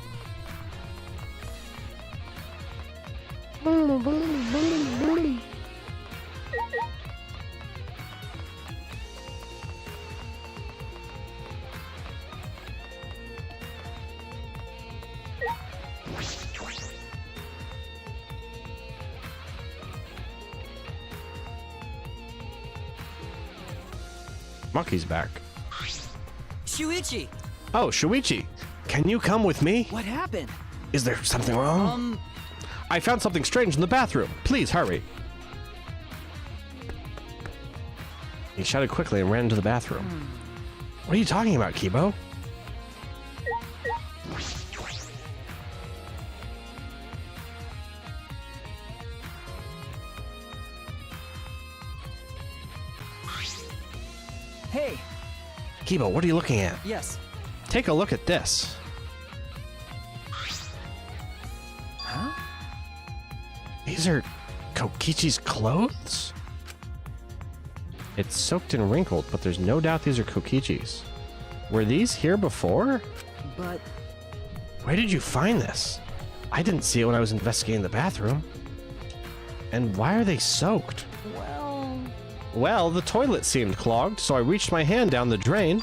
Maki's back. Shuichi! Oh, Shuichi! Can you come with me? What happened? Is there something wrong? I found something strange in the bathroom. Please hurry. He shouted quickly and ran into the bathroom. What are you talking about, Kibo? Hey! Kibo, what are you looking at? Yes. Take a look at this. Huh? These are Kokichi's clothes? It's soaked and wrinkled, but there's no doubt these are Kokichi's. Were these here before? But... Where did you find this? I didn't see it when I was investigating the bathroom. And why are they soaked? Well, the toilet seemed clogged, so I reached my hand down the drain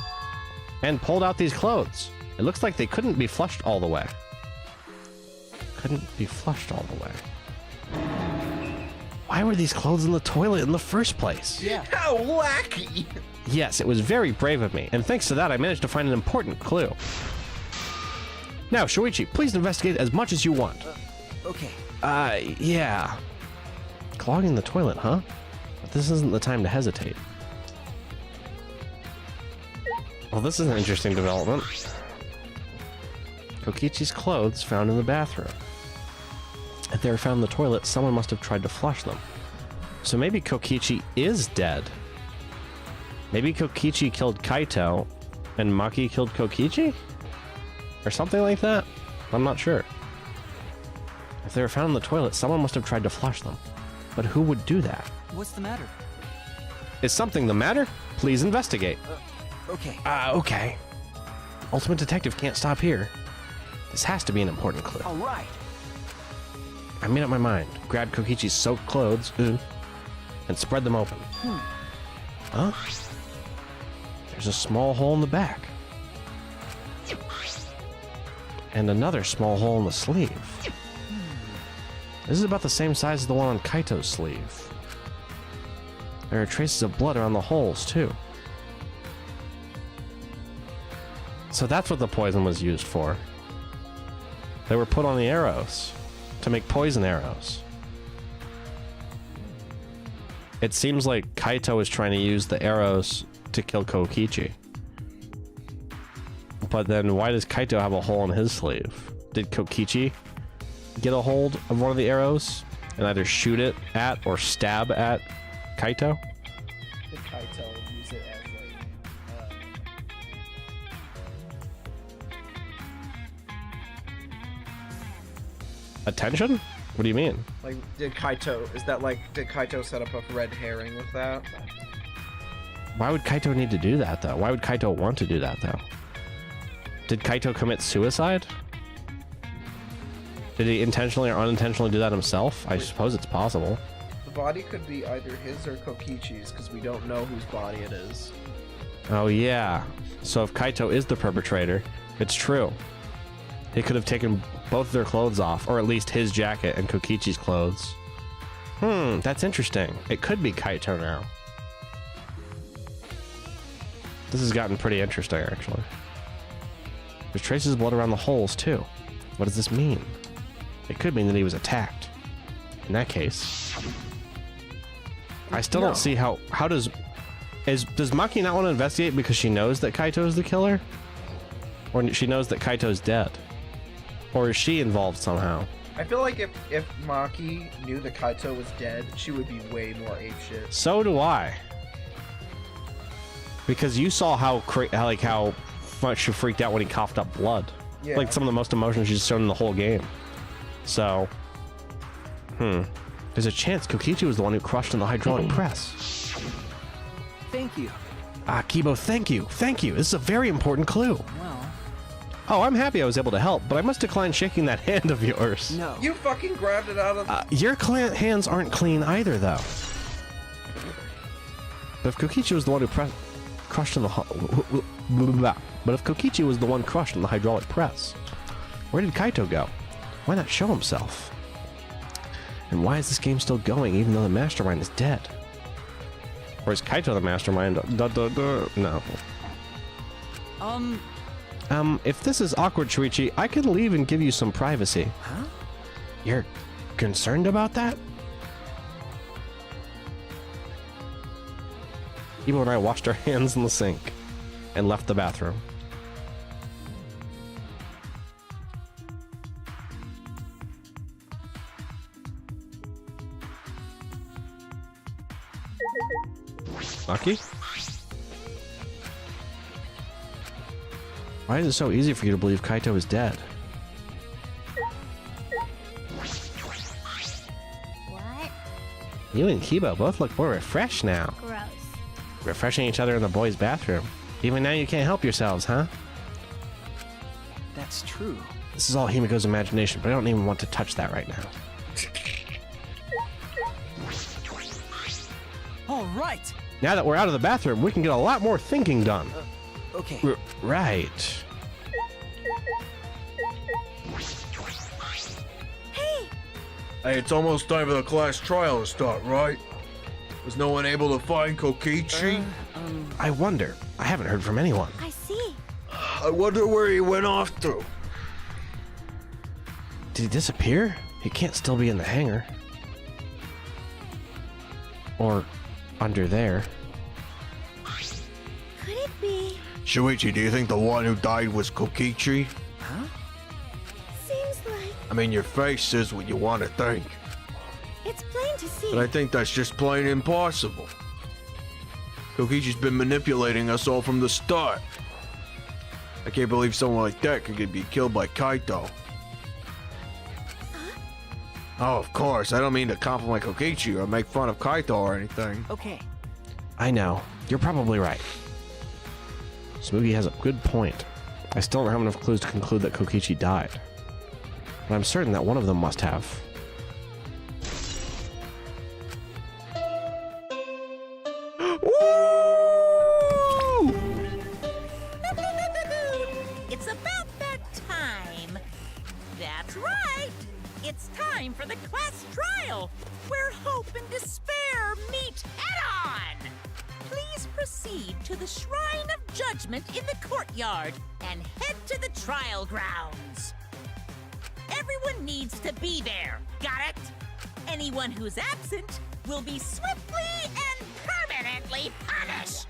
and pulled out these clothes. It looks like they couldn't be flushed all the way. Couldn't be flushed all the way. why were these clothes in the toilet in the first place? Yeah. How wacky! Yes, it was very brave of me, and thanks to that I managed to find an important clue. Now, Shuichi, please investigate as much as you want. Okay. Yeah. Clogging the toilet, huh? But this isn't the time to hesitate. Well, this is an interesting development. Kokichi's clothes found in the bathroom. If they were found in the toilet, someone must have tried to flush them. So maybe Kokichi is dead. Maybe Kokichi killed Kaito, and Maki killed Kokichi? Or something like that? I'm not sure. If they were found in the toilet, someone must have tried to flush them. But who would do that? What's the matter? Is something the matter? Please investigate. Okay. Okay. Ultimate Detective can't stop here. This has to be an important clue. All right. I made up my mind. Grabbed Kokichi's soaked clothes, and spread them open. Huh? There's a small hole in the back. And another small hole in the sleeve. This is about the same size as the one on Kaito's sleeve. There are traces of blood around the holes, too. So that's what the poison was used for. They were put on the arrows to make poison arrows. It seems like Kaito is trying to use the arrows to kill Kokichi. But then why does Kaito have a hole in his sleeve? Did Kokichi get a hold of one of the arrows and either shoot it at or stab at Kaito? Did Kaito use it as Attention? What do you mean? did Kaito set up a red herring with that? Why would Kaito need to do that, though? Why would Kaito want to do that, though? Did Kaito commit suicide? Did he intentionally or unintentionally do that himself? I suppose it's possible. The body could be either his or Kokichi's, because we don't know whose body it is. Oh, yeah. So if Kaito is the perpetrator, it's true. He could have taken both their clothes off, or at least his jacket and Kokichi's clothes. That's interesting. It could be Kaito now. This has gotten pretty interesting, actually. There's traces of blood around the holes, too. What does this mean? It could mean that he was attacked. In that case... I still don't see how does Maki not want to investigate because she knows that Kaito is the killer? Or she knows that Kaito's dead? Or is she involved somehow? I feel like if Maki knew that Kaito was dead, she would be way more apeshit. So do I. Because you saw how much she freaked out when he coughed up blood. Yeah. Like some of the most emotion she's shown in the whole game. So, there's a chance Kokichi was the one who crushed in the hydraulic press. Thank you. Kibo, thank you. Thank you. This is a very important clue. Well, Oh, I'm happy I was able to help, but I must decline shaking that hand of yours. no. You fucking grabbed it out of Your hands aren't clean either, though. But if Kokichi was the one who crushed in the but if Kokichi was the one crushed in the hydraulic press, where did Kaito go? Why not show himself? And why is this game still going even though the mastermind is dead? Or is Kaito the mastermind? No. If this is awkward, Shuichi, I can leave and give you some privacy. Huh? You're concerned about that? Ibo and I washed our hands in the sink and left the bathroom. Maki? Why is it so easy for you to believe Kaito is dead? What? You and Kibo both look more refreshed now. Gross. Refreshing each other in the boys' bathroom. Even now you can't help yourselves, huh? That's true. This is all Himiko's imagination, but I don't even want to touch that right now. All right. Now that we're out of the bathroom, we can get a lot more thinking done. Okay. Right. Hey! Hey, it's almost time for the class trial to start, right? Was no one able to find Kokichi? I wonder. I haven't heard from anyone. I see. I wonder where he went off to. Did he disappear? He can't still be in the hangar. Or under there. Could it be? Shuichi, do you think the one who died was Kokichi? Seems like I mean, your face says what you want to think, it's plain to see. but I think that's just plain impossible. Kokichi's been manipulating us all from the start. I can't believe someone like that could be killed by Kaito. Oh, of course. I don't mean to compliment Kokichi or make fun of Kaito or anything. Okay. I know. You're probably right. Smoogie has a good point. I still don't have enough clues to conclude that Kokichi died. But I'm certain that one of them must have. It's about that time. That's right. It's time for the class trial, where hope and despair meet head-on. Please proceed to the Shrine of Judgment in the courtyard and head to the trial grounds. Everyone needs to be there. Got it? Anyone who's absent will be swiftly and permanently punished.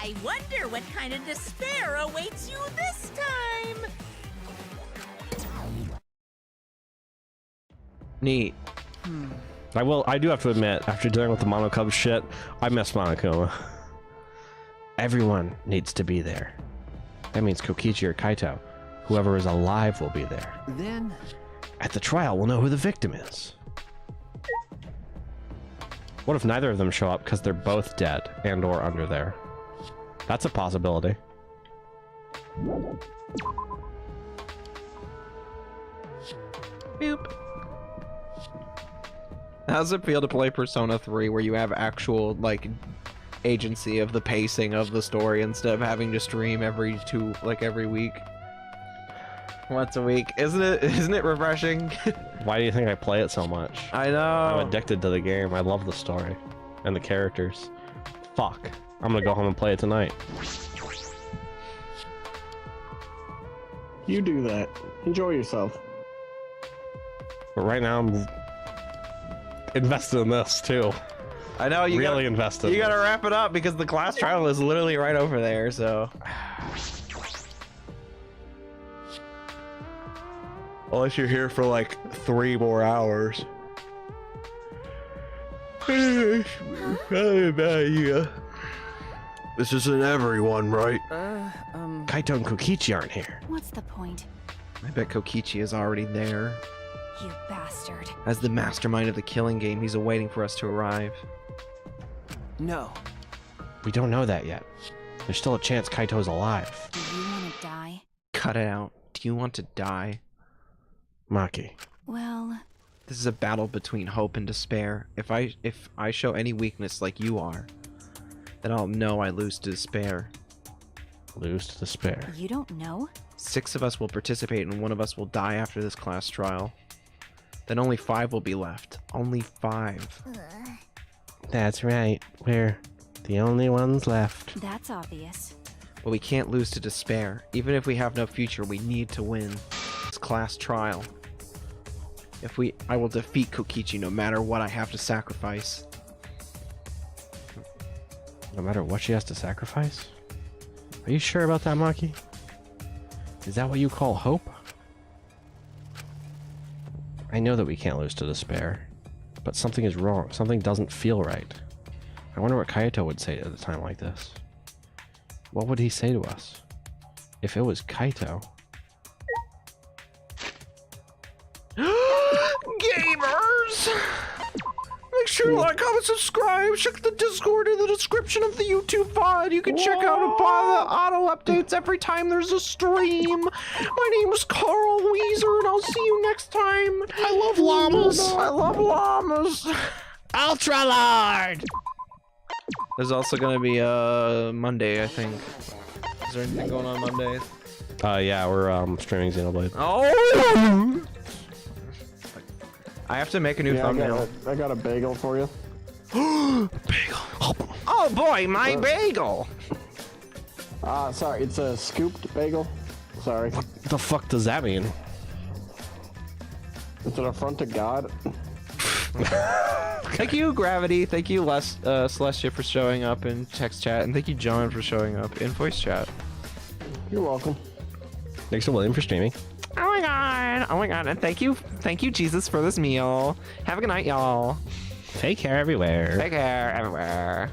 I wonder what kind of despair awaits you this time. Neat. I do have to admit, after dealing with the Monokub shit, I miss Monokuma. Everyone needs to be there. That means Kokichi or Kaito. Whoever is alive will be there. Then, At the trial, we'll know who the victim is. What if neither of them show up because they're both dead and or under there? That's a possibility. Boop. How does it feel to play Persona 3 where you have actual, like, agency of the pacing of the story instead of having to stream every week? Once a week. Isn't it refreshing? Why do you think I play it so much? I know. I'm addicted to the game. I love the story and the characters. Fuck. I'm gonna go home and play it tonight. You do that. Enjoy yourself. But right now I'm invested in this too. I know you Really invested. You gotta wrap it up because the class trial is literally right over there, so. Unless you're here for like 3 more hours. This isn't everyone, right? Kaito and Kokichi aren't here. What's the point? I bet Kokichi is already there. You bastard. As the mastermind of the killing game, he's awaiting for us to arrive. no. We don't know that yet. There's still a chance Kaito's alive. Do you want to die? Cut it out. Do you want to die? Maki. Well, This is a battle between hope and despair. If I show any weakness like you are, then I'll know I lose to despair. Lose to despair. you don't know? 6 of us will participate and 1 of us will die after this class trial. Then only 5 will be left. Only 5. That's right. We're the only ones left. That's obvious. But we can't lose to despair. Even if we have no future, we need to win this class trial. I will defeat Kokichi no matter what I have to sacrifice. No matter what she has to sacrifice? Are you sure about that, Maki? Is that what you call hope? I know that we can't lose to despair, but something is wrong. Something doesn't feel right. I wonder what Kaito would say at a time like this. What would he say to us? If it was Kaito... Gamers! Make sure to like, comment, subscribe. Check the Discord in the description of the YouTube pod. You can check out the auto updates every time there's a stream. My name is Carl Weezer, and I'll see you next time. I love llamas! I love llamas. Ultra Lord! There's also gonna be Monday, I think. Is there anything going on Mondays? Yeah, we're streaming Xenoblade. Oh! I have to make a new Yeah, thumbnail. I got a bagel for you. Oh boy, my bagel! Sorry, it's a scooped bagel. Sorry. What the fuck does that mean? It's an affront to God. Thank you, Gravity. Thank you, Celestia, for showing up in text chat, and thank you, John, for showing up in voice chat. You're welcome. Thanks to William for streaming. Oh my god, and thank you, Jesus, for this meal. Have a good night, y'all. Take care everywhere. Take care everywhere.